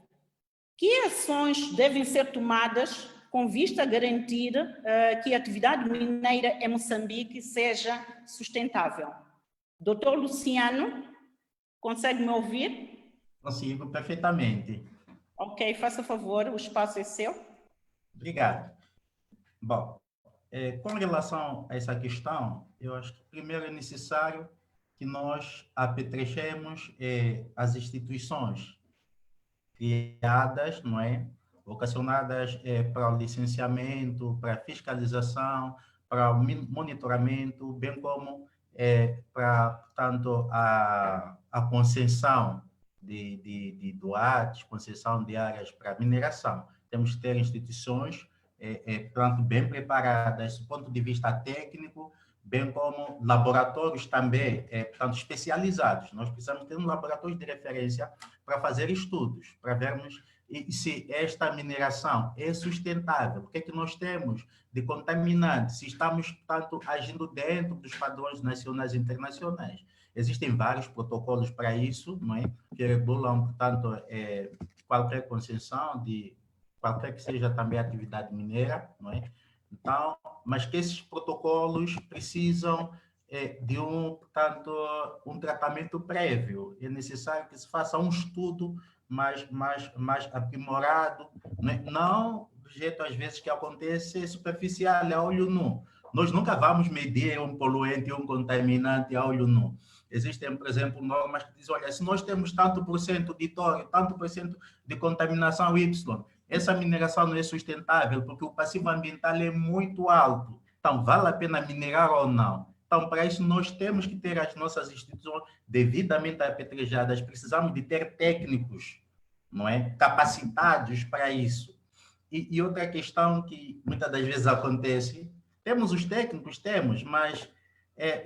Speaker 1: que ações devem ser tomadas com vista a garantir que a atividade mineira em Moçambique seja sustentável? Doutor Luciano, consegue me ouvir?
Speaker 3: Consigo perfeitamente.
Speaker 1: Ok, faça favor, o espaço é seu.
Speaker 3: Obrigado. Bom, com relação a essa questão, eu acho que primeiro é necessário que nós apetrechemos as instituições criadas, não é? Vocacionadas para o licenciamento, para a fiscalização, para o monitoramento, bem como para, portanto, a concessão de doados, concessão de áreas para mineração. Temos que ter instituições portanto, bem preparadas do ponto de vista técnico, bem como laboratórios também, portanto, especializados. Nós precisamos ter um laboratório de referência para fazer estudos, para vermos se esta mineração é sustentável, o que é que nós temos de contaminante, se estamos, portanto, agindo dentro dos padrões nacionais e internacionais. Existem vários protocolos para isso, não é? Que regulam, portanto, qualquer concessão de qualquer que seja também a atividade mineira, não é? Então, mas que esses protocolos precisam de portanto, um tratamento prévio. É necessário que se faça um estudo mais aprimorado, não do jeito, às vezes, que acontece superficial, a olho nu. Nós nunca vamos medir um poluente, um contaminante a olho nu. Existem, por exemplo, normas que dizem, olha, se nós temos tanto por cento de tório, tanto por cento de contaminação Y, essa mineração não é sustentável, porque o passivo ambiental é muito alto. Então, vale a pena minerar ou não? Então, para isso, nós temos que ter as nossas instituições devidamente apetrejadas, precisamos de ter técnicos, não é? Capacitados para isso. E outra questão que muitas das vezes acontece, temos os técnicos, mas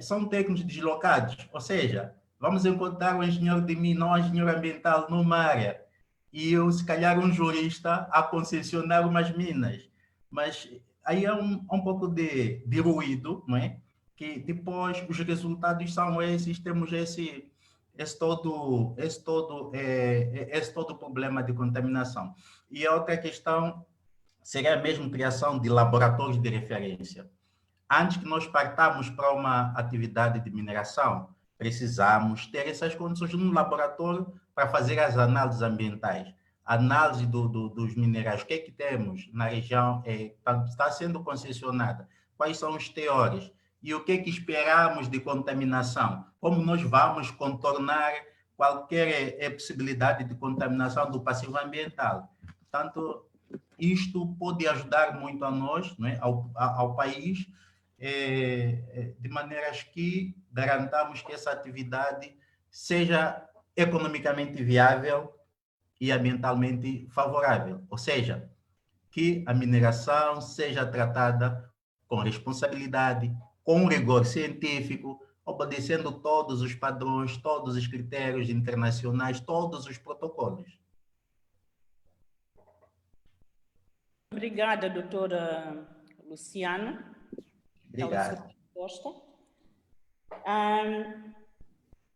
Speaker 3: são técnicos deslocados, ou seja, vamos encontrar um engenheiro de mina, um engenheiro ambiental numa área, e eu, se calhar, um jurista a concessionar umas minas. Mas aí é um pouco de ruído, não é? Que depois os resultados são esses, temos esse todo problema de contaminação. E a outra questão seria mesmo a criação de laboratórios de referência. Antes que nós partamos para uma atividade de mineração, precisamos ter essas condições no laboratório para fazer as análises ambientais. Análise dos minerais, o que é que temos na região está sendo concessionada. quais são os teores e o que é que esperamos de contaminação, como nós vamos contornar qualquer possibilidade de contaminação do passivo ambiental. Portanto, isto pode ajudar muito a nós, não é? ao país, de maneiras que garantamos que essa atividade seja economicamente viável e ambientalmente favorável, ou seja, que a mineração seja tratada com responsabilidade, com rigor científico, obedecendo todos os padrões, todos os critérios internacionais, todos os protocolos.
Speaker 1: Obrigada, doutora Luciano.
Speaker 3: Obrigado.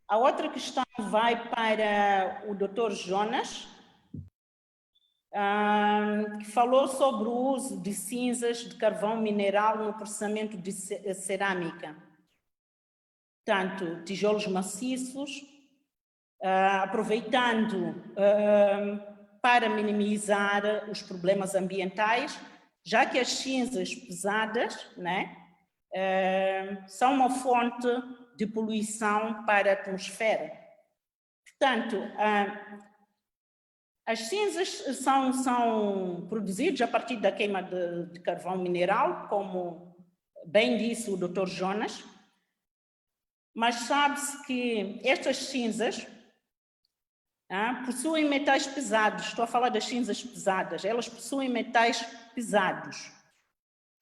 Speaker 1: A outra questão vai para o doutor Jonas, que falou sobre o uso de cinzas de carvão mineral no processamento de cerâmica. Portanto, tijolos maciços, aproveitando para minimizar os problemas ambientais, já que as cinzas pesadas, né, são uma fonte de poluição para a atmosfera. Portanto, as cinzas são produzidas a partir da queima de carvão mineral, como bem disse o Dr. Jonas, mas sabe-se que estas cinzas possuem metais pesados. Estou a falar das cinzas pesadas. Elas possuem metais pesados.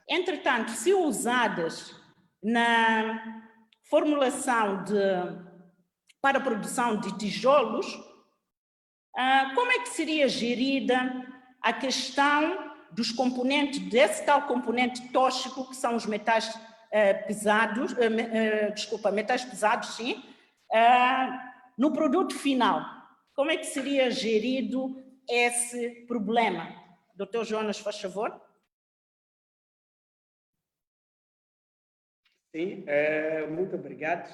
Speaker 1: Entretanto, se usadas na formulação para a produção de tijolos, como é que seria gerida a questão dos componentes, desse tal componente tóxico que são os metais pesados, metais pesados, sim, no produto final? Como é que seria gerido esse problema? Dr. Jonas, faz favor.
Speaker 5: Sim, muito obrigado.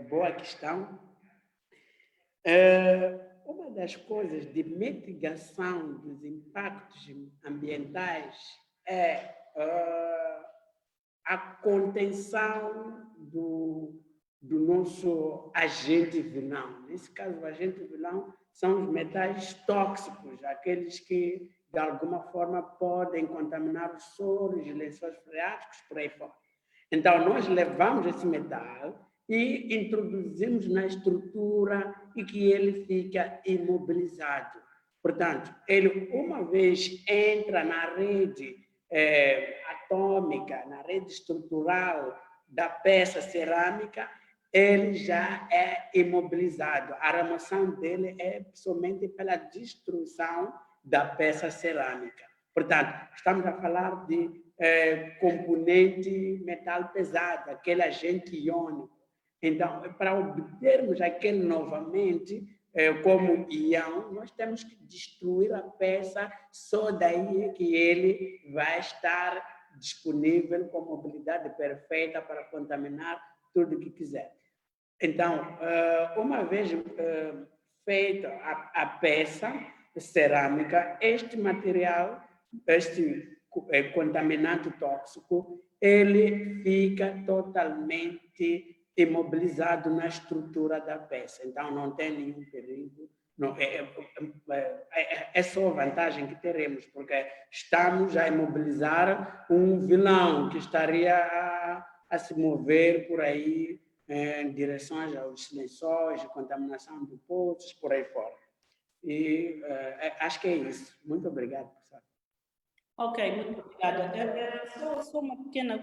Speaker 5: Boa questão. Uma das coisas de mitigação dos impactos ambientais é a contenção do nosso agente vilão. Nesse caso, o agente vilão são os metais tóxicos, aqueles que, de alguma forma, podem contaminar os solos, os lençóis freáticos, por aí fora. Então, nós levamos esse metal e introduzimos na estrutura e que ele fica imobilizado. Portanto, ele, uma vez entra na rede atômica, na rede estrutural da peça cerâmica, ele já é imobilizado. A remoção dele é somente pela destruição da peça cerâmica. Portanto, estamos a falar de componente metal pesado, aquele agente iônico. Então, para obtermos aquele novamente, como íon, nós temos que destruir a peça, só daí que ele vai estar disponível com mobilidade perfeita para contaminar tudo o que quiser. Então, uma vez feita a peça cerâmica, este material, este contaminante tóxico, ele fica totalmente imobilizado na estrutura da peça. Então, não tem nenhum perigo. Não, é só vantagem que teremos, porque estamos a imobilizar um vilão que estaria a se mover por aí em direções aos lençóis, de contaminação de poços, por aí fora. E acho que é isso. Muito obrigado, professor.
Speaker 1: Ok, muito obrigada. Só uma pequena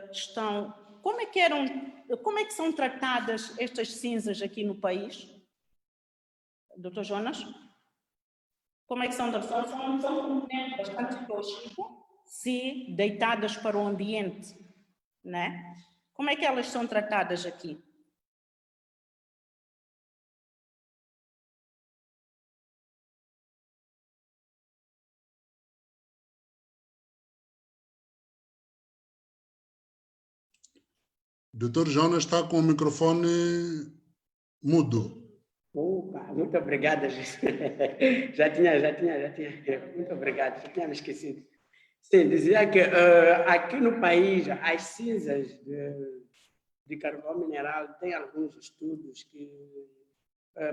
Speaker 1: questão. Como é que são tratadas estas cinzas aqui no país? Dr. Jonas? Como é que são tratadas? São componentes bastante tóxicos, se deitadas para o ambiente, né? Como é que elas são tratadas aqui?
Speaker 2: Dr. Jonas está com o microfone mudo.
Speaker 5: Opa, muito obrigada, já tinha. Muito obrigado, já tinha me esquecido. Sim, dizia que aqui no país as cinzas de carvão mineral tem alguns estudos que,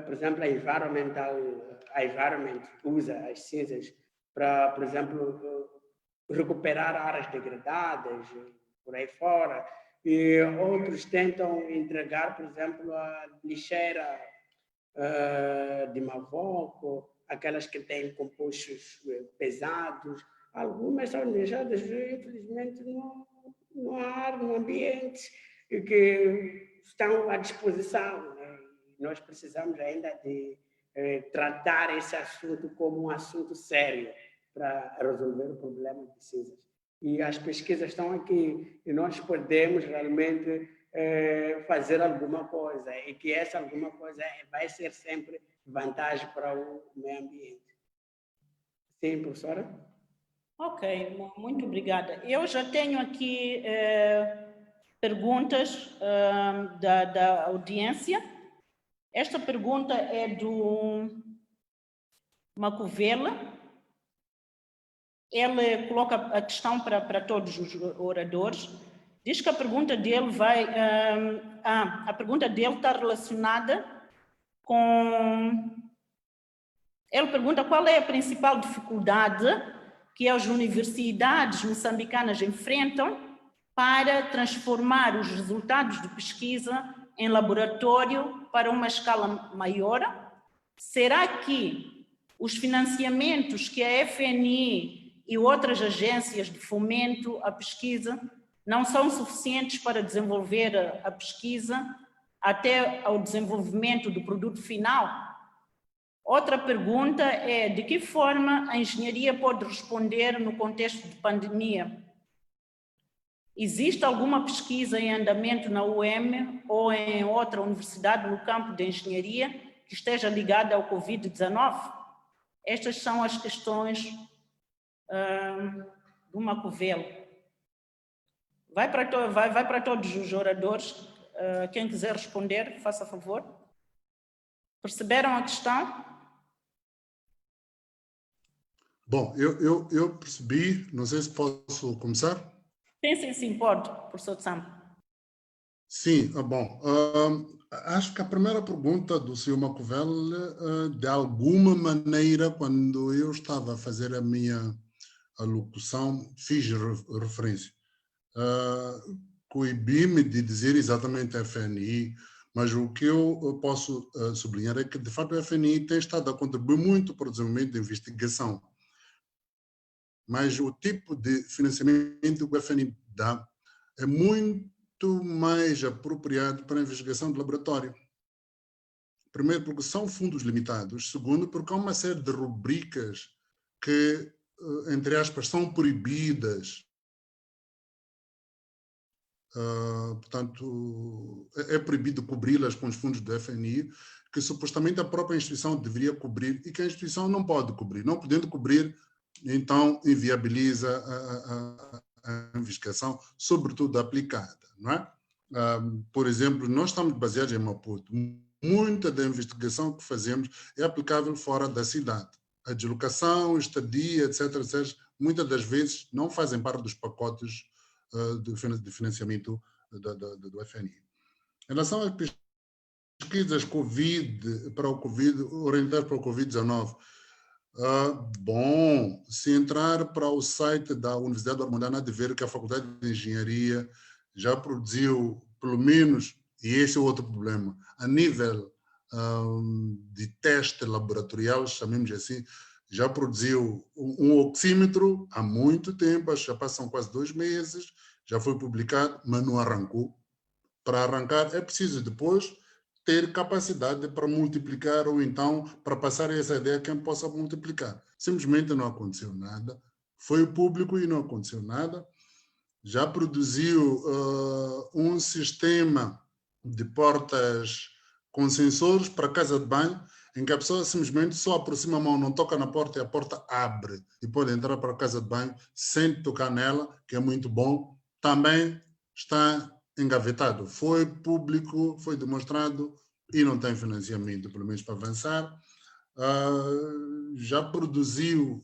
Speaker 5: por exemplo, a Environment usa as cinzas para, por exemplo, recuperar áreas degradadas por aí fora, e outros tentam entregar, por exemplo, a lixeira de Mavoco, aquelas que têm compostos pesados. Algumas são deixadas, infelizmente, no ar, no ambiente, e que estão à disposição, né? Nós precisamos ainda de tratar esse assunto como um assunto sério para resolver o problema de cinzas. E as pesquisas estão aqui, e nós podemos realmente fazer alguma coisa, e que essa alguma coisa vai ser sempre vantagem para o meio ambiente. Sim, professora?
Speaker 1: Ok, muito obrigada. Eu já tenho aqui perguntas da audiência. Esta pergunta é do Macovela. Ele coloca a questão para todos os oradores. Diz que a pergunta dele a pergunta dele está relacionada com... Ele pergunta qual é a principal dificuldade que as universidades moçambicanas enfrentam para transformar os resultados de pesquisa em laboratório para uma escala maior. Será que os financiamentos que a FNI e outras agências de fomento à pesquisa não são suficientes para desenvolver a pesquisa até ao desenvolvimento do produto final? Outra pergunta é: de que forma a engenharia pode responder no contexto de pandemia? Existe alguma pesquisa em andamento na UEM ou em outra universidade no campo de engenharia que esteja ligada ao Covid-19? Estas são as questões do Macovelo. Vai para todos os oradores. Quem quiser responder, faça favor. Perceberam a questão?
Speaker 2: Bom, eu percebi, não sei se posso começar?
Speaker 1: Sim, pode, professor Tsam.
Speaker 2: Sim, bom, acho que a primeira pergunta do Sr. Macovelo, de alguma maneira, quando eu estava a fazer a minha alocução, fiz referência. Coibi-me de dizer exatamente a FNI, mas o que eu posso sublinhar é que, de fato, a FNI tem estado a contribuir muito para o desenvolvimento da investigação. Mas o tipo de financiamento que o FNI dá é muito mais apropriado para a investigação de laboratório. Primeiro, porque são fundos limitados. Segundo, porque há uma série de rubricas que, entre aspas, são proibidas. Portanto, é proibido cobri-las com os fundos do FNI, que supostamente a própria instituição deveria cobrir e que a instituição não pode cobrir. Não podendo cobrir, então inviabiliza a investigação, sobretudo aplicada, não é? Por exemplo, nós estamos baseados em Maputo. Muita da investigação que fazemos é aplicável fora da cidade. A deslocação, estadia, etc., muitas das vezes não fazem parte dos pacotes de financiamento do FNI. Em relação às pesquisas orientadas para o Covid-19, bom, se entrar para o site da Universidade de Ormondana, há de ver que a Faculdade de Engenharia já produziu, pelo menos, e esse é outro problema, a nível de teste laboratorial, chamemos assim, já produziu um oxímetro há muito tempo, já passam quase 2 meses, já foi publicado, mas não arrancou. Para arrancar é preciso depois ter capacidade para multiplicar ou então para passar essa ideia a quem possa multiplicar. Simplesmente não aconteceu nada. Foi o público e não aconteceu nada. Já produziu um sistema de portas com sensores para casa de banho, em que a pessoa simplesmente só aproxima a mão, não toca na porta e a porta abre e pode entrar para a casa de banho sem tocar nela, que é muito bom. Também está engavetado. Foi público, foi demonstrado e não tem financiamento, pelo menos para avançar. Já produziu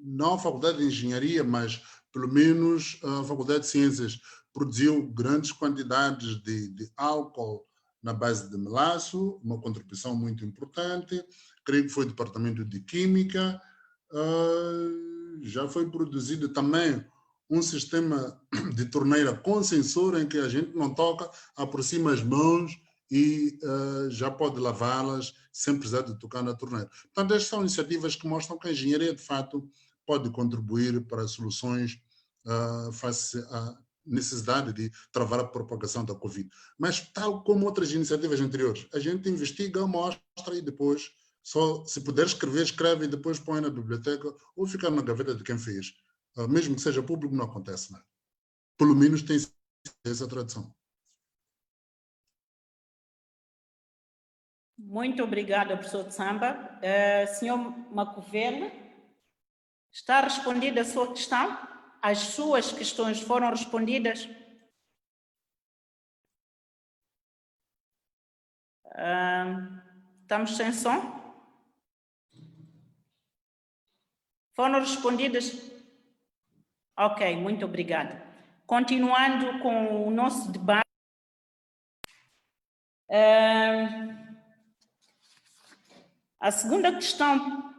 Speaker 2: não a Faculdade de Engenharia, mas pelo menos a Faculdade de Ciências produziu grandes quantidades de álcool na base de melaço, uma contribuição muito importante. Creio que foi o Departamento de Química. Já foi produzido também um sistema de torneira com sensor em que a gente não toca, aproxima as mãos e já pode lavá-las sem precisar de tocar na torneira. Portanto, estas são iniciativas que mostram que a engenharia, de fato, pode contribuir para soluções face à necessidade de travar a propagação da Covid. Mas, tal como outras iniciativas anteriores, a gente investiga, mostra e depois, só se puder escrever, escreve e depois põe na biblioteca ou ficar na gaveta de quem fez. Mesmo que seja público, não acontece nada. Pelo menos tem essa tradição.
Speaker 1: Muito obrigada, professor Tsamba. Senhor Macovele, está respondida a sua questão? As suas questões foram respondidas? Estamos sem som? Foram respondidas? Ok, muito obrigada. Continuando com o nosso debate. A segunda questão,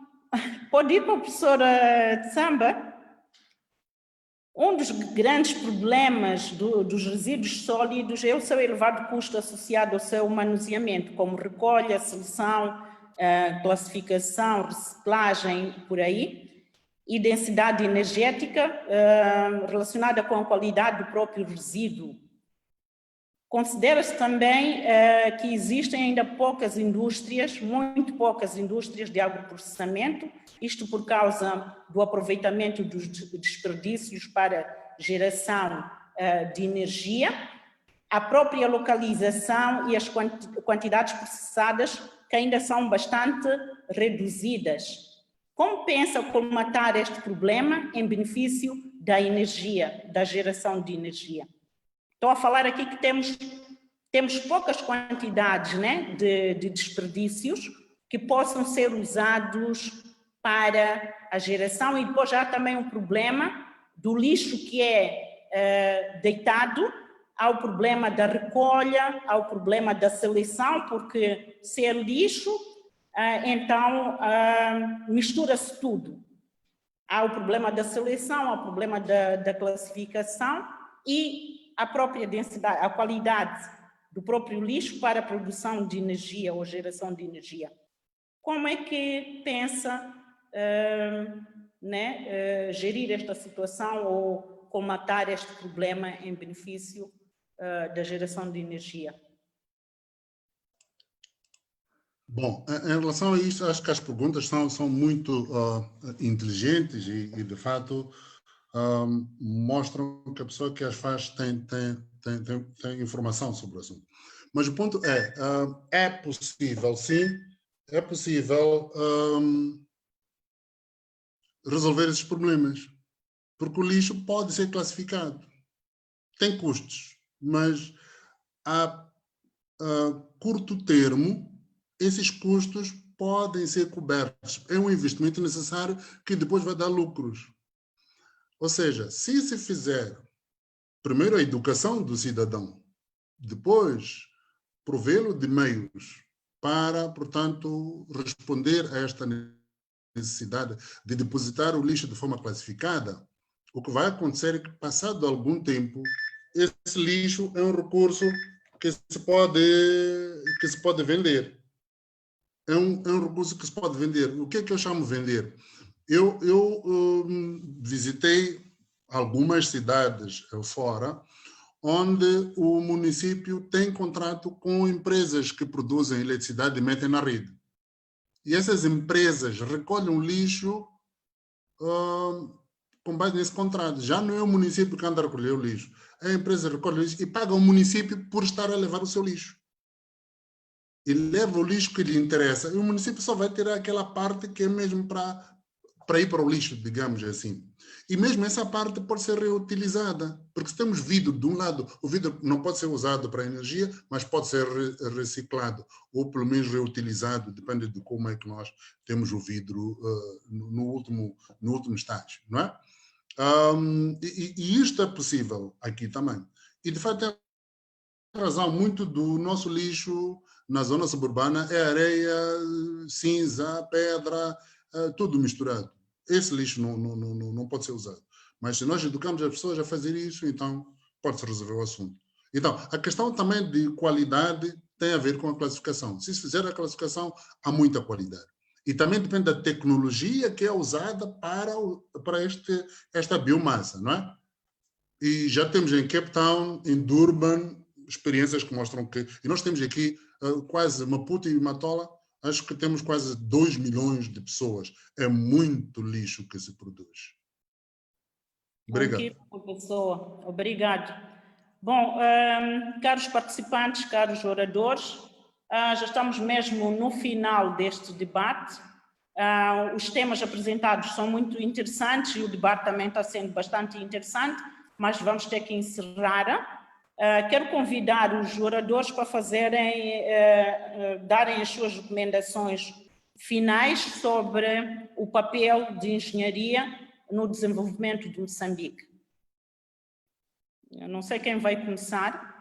Speaker 1: pode ir para a professora Tsamba. Um dos grandes problemas dos resíduos sólidos é o seu elevado custo associado ao seu manuseamento, como recolha, seleção, classificação, reciclagem, por aí, e densidade energética relacionada com a qualidade do próprio resíduo. Considera-se também que existem ainda poucas indústrias, muito poucas indústrias de agroprocessamento, isto por causa do aproveitamento dos desperdícios para geração de energia, a própria localização e as quantidades processadas que ainda são bastante reduzidas. Como pensa colmatar este problema em benefício da energia, da geração de energia? Estou a falar aqui que temos poucas quantidades, né, de desperdícios que possam ser usados para a geração, e depois há também um problema do lixo que é deitado, há o problema da recolha, há o problema da seleção, porque se é lixo, então mistura-se tudo. Há o problema da seleção, há o problema da classificação e a própria densidade, a qualidade do próprio lixo para a produção de energia ou geração de energia. Como é que pensa gerir esta situação ou colmatar este problema em benefício da geração de energia?
Speaker 2: Bom, em relação a isso, acho que as perguntas são muito inteligentes e, de fato, mostram que a pessoa que as faz tem informação sobre o assunto. Mas o ponto é possível, sim, é possível resolver esses problemas, porque o lixo pode ser classificado. Tem custos, mas a curto termo, esses custos podem ser cobertos. É um investimento necessário que depois vai dar lucros. Ou seja, se se fizer primeiro a educação do cidadão, depois provê-lo de meios para, portanto, responder a esta necessidade de depositar o lixo de forma classificada, o que vai acontecer é que, passado algum tempo, esse lixo é um recurso que se pode vender. É um recurso que se pode vender. O que é que eu chamo vender? Eu visitei algumas cidades fora, onde o município tem contrato com empresas que produzem eletricidade e metem na rede. E essas empresas recolhem o lixo com base nesse contrato. Já não é o município que anda a recolher o lixo. A empresa recolhe o lixo e paga o município por estar a levar o seu lixo. E leva o lixo que lhe interessa. E o município só vai tirar aquela parte que é mesmo para para ir para o lixo, digamos assim. E mesmo essa parte pode ser reutilizada, porque se temos vidro de um lado, o vidro não pode ser usado para energia, mas pode ser reciclado, ou pelo menos reutilizado, depende de como é que nós temos o vidro no último estágio, não é? E isto é possível aqui também. E, de facto, é a razão muito do nosso lixo na zona suburbana é areia, cinza, pedra, tudo misturado. Esse lixo não pode ser usado. Mas se nós educamos as pessoas a fazer isso, então pode-se resolver o assunto. Então, a questão também de qualidade tem a ver com a classificação. Se fizer a classificação, há muita qualidade. E também depende da tecnologia que é usada para esta biomassa, não é? E já temos em Cape Town, em Durban, experiências que mostram que... E nós temos aqui quase Maputo e Matola, acho que temos quase 2 milhões de pessoas. É muito lixo que se produz. Obrigado.
Speaker 1: Professor, obrigado. Bom, caros participantes, caros oradores, já estamos mesmo no final deste debate. Os temas apresentados são muito interessantes e o debate também está sendo bastante interessante, mas vamos ter que encerrar. Quero convidar os oradores para darem as suas recomendações finais sobre o papel de engenharia no desenvolvimento de Moçambique. Eu não sei quem vai começar.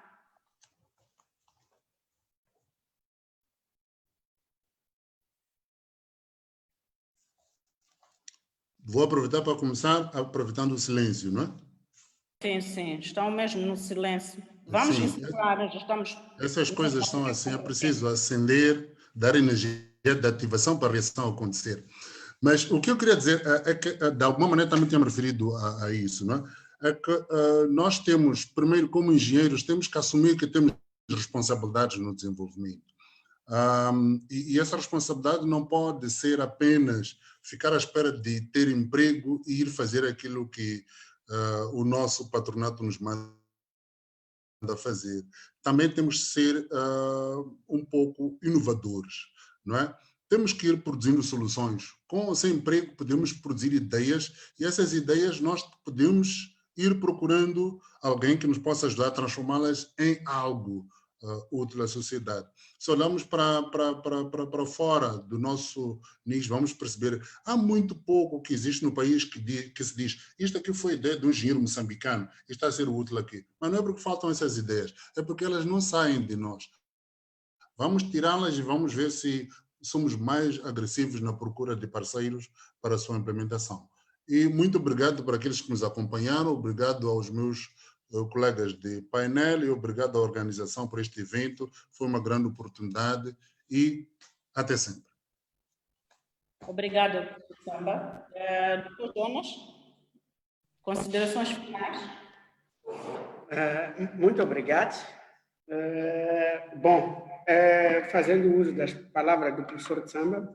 Speaker 2: Vou aproveitar para começar aproveitando o silêncio, não é?
Speaker 1: Sim, sim, estão mesmo no silêncio. Vamos encerrar, já estamos...
Speaker 2: Essas coisas são assim, é preciso acender, dar energia de ativação para a reação acontecer. Mas o que eu queria dizer é que, de alguma maneira, também tinha me referido a isso, não é? É que nós temos, primeiro, como engenheiros, temos que assumir que temos responsabilidades no desenvolvimento. E essa responsabilidade não pode ser apenas ficar à espera de ter emprego e ir fazer aquilo que o nosso patronato nos manda a fazer. Também temos que ser um pouco inovadores, não é? Temos que ir produzindo soluções. Com ou sem emprego, podemos produzir ideias e essas ideias nós podemos ir procurando alguém que nos possa ajudar a transformá-las em algo útil à sociedade. Se olhamos para fora do nosso nicho, vamos perceber há muito pouco que existe no país que se diz isto aqui foi ideia de um engenheiro moçambicano, isto está a ser útil aqui. Mas não é porque faltam essas ideias, é porque elas não saem de nós. Vamos tirá-las e vamos ver se somos mais agressivos na procura de parceiros para a sua implementação. E muito obrigado para aqueles que nos acompanharam, obrigado aos meus colegas de painel e obrigado à organização por este evento. Foi uma grande oportunidade e até sempre.
Speaker 1: Obrigada, professor Samba. Doutor Jonas, considerações finais?
Speaker 5: Muito obrigado. Bom, fazendo uso das palavras do professor Samba,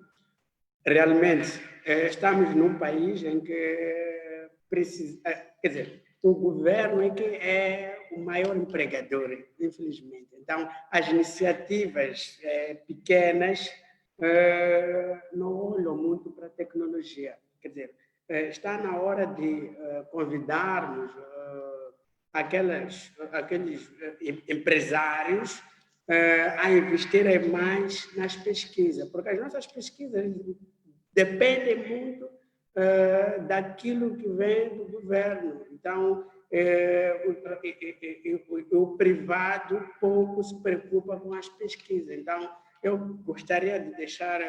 Speaker 5: realmente estamos num país em que precisa, quer dizer, o governo é que é o maior empregador, infelizmente. Então, as iniciativas pequenas não olham muito para a tecnologia. Quer dizer, está na hora de convidarmos aqueles empresários a investirem mais nas pesquisas, porque as nossas pesquisas dependem muito daquilo que vem do governo. Então, o privado pouco se preocupa com as pesquisas. Então, eu gostaria de deixar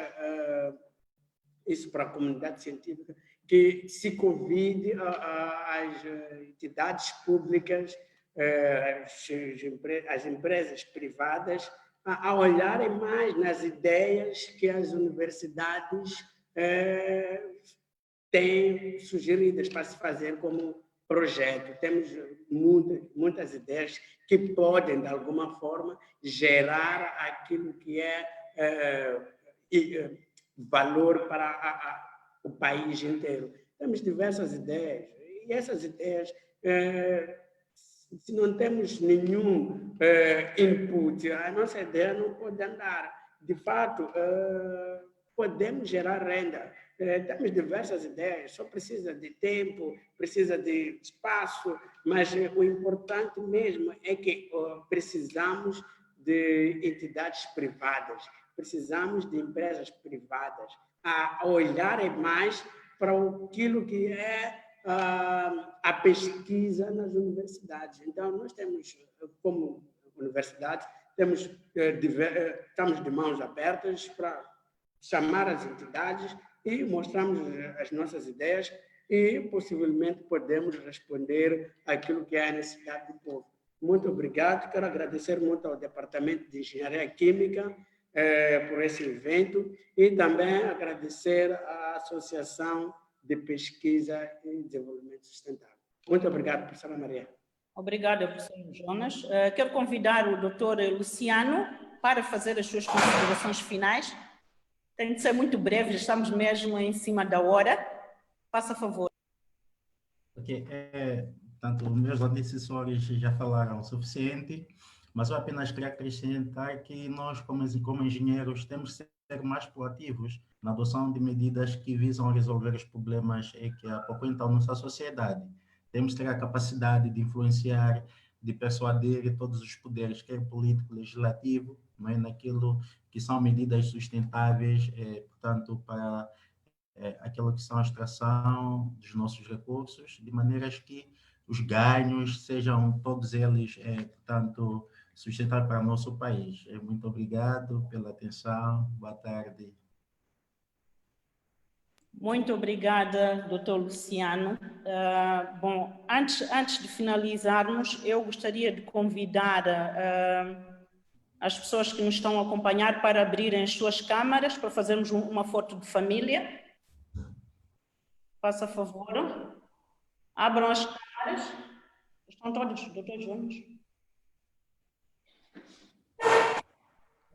Speaker 5: isso para a comunidade científica, que se convide as entidades públicas, as empresas privadas, a olharem mais nas ideias que as universidades têm sugeridas para se fazer como projeto. Temos muitas ideias que podem, de alguma forma, gerar aquilo que é valor para o país inteiro. Temos diversas ideias, e essas ideias, se não temos nenhum input, a nossa ideia não pode andar. De fato, podemos gerar renda. Temos diversas ideias, só precisa de tempo, precisa de espaço, mas o importante mesmo é que precisamos de entidades privadas, precisamos de empresas privadas a olharem mais para aquilo que é a pesquisa nas universidades. Então, nós temos, como universidade, estamos de mãos abertas para chamar as entidades e mostrarmos as nossas ideias e, possivelmente, podemos responder àquilo que é a necessidade do povo. Muito obrigado. Quero agradecer muito ao Departamento de Engenharia Química por esse evento e também agradecer à Associação de Pesquisa e Desenvolvimento Sustentável. Muito obrigado, professora Maria.
Speaker 1: Obrigada, professor Jonas. Quero convidar o doutor Luciano para fazer as suas considerações finais. Tem de ser muito breve, já estamos mesmo em cima da hora. Faça favor.
Speaker 3: Ok, portanto, meus antecessores já falaram o suficiente, mas eu apenas queria acrescentar que nós, como engenheiros, temos que ser mais proativos na adoção de medidas que visam resolver os problemas que apoquentam nossa sociedade. Temos que ter a capacidade de influenciar, de persuadir todos os poderes, quer político, legislativo, não é, naquilo que são medidas sustentáveis, portanto, para aquilo que são a extração dos nossos recursos, de maneiras que os ganhos sejam todos eles, portanto, sustentáveis para o nosso país. Muito obrigado pela atenção. Boa tarde.
Speaker 1: Muito obrigada, doutor Luciano. Bom, antes de finalizarmos, eu gostaria de convidar as pessoas que nos estão a acompanhar para abrirem as suas câmaras, para fazermos uma foto de família. Faça favor. Abram as câmaras. Estão todos, doutor Jonas?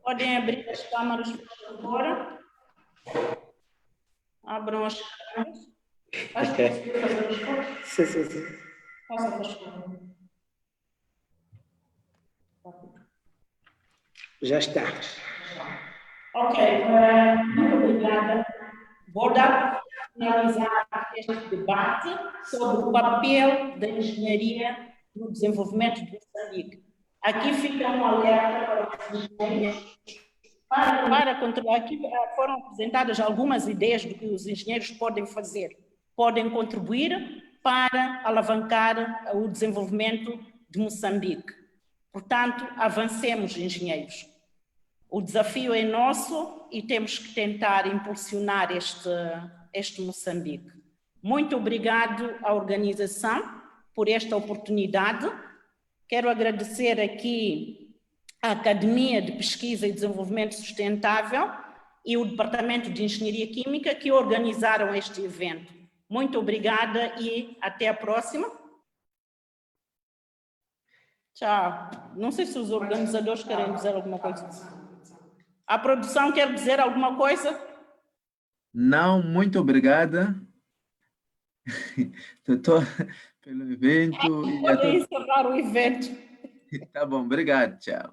Speaker 1: Podem abrir as câmaras, por favor. Abram as câmaras. Acho que você fazer as fotos.
Speaker 5: Sim.
Speaker 1: Faça favor.
Speaker 5: Já está.
Speaker 1: Ok, muito obrigada. Vou dar para finalizar este debate sobre o papel da engenharia no desenvolvimento de Moçambique. Aqui fica um alerta para os engenheiros. Para controlar, aqui foram apresentadas algumas ideias do que os engenheiros podem fazer, podem contribuir para alavancar o desenvolvimento de Moçambique. Portanto, avancemos, engenheiros. O desafio é nosso e temos que tentar impulsionar este Moçambique. Muito obrigado à organização por esta oportunidade. Quero agradecer aqui a Academia de Pesquisa e Desenvolvimento Sustentável e o Departamento de Engenharia Química que organizaram este evento. Muito obrigada e até a próxima. Tchau. Não sei se os organizadores querem dizer alguma coisa. A produção quer dizer alguma coisa?
Speaker 6: Não, muito obrigada, doutor, pelo evento.
Speaker 1: Podem encerrar o evento.
Speaker 6: Tá bom, obrigado, tchau.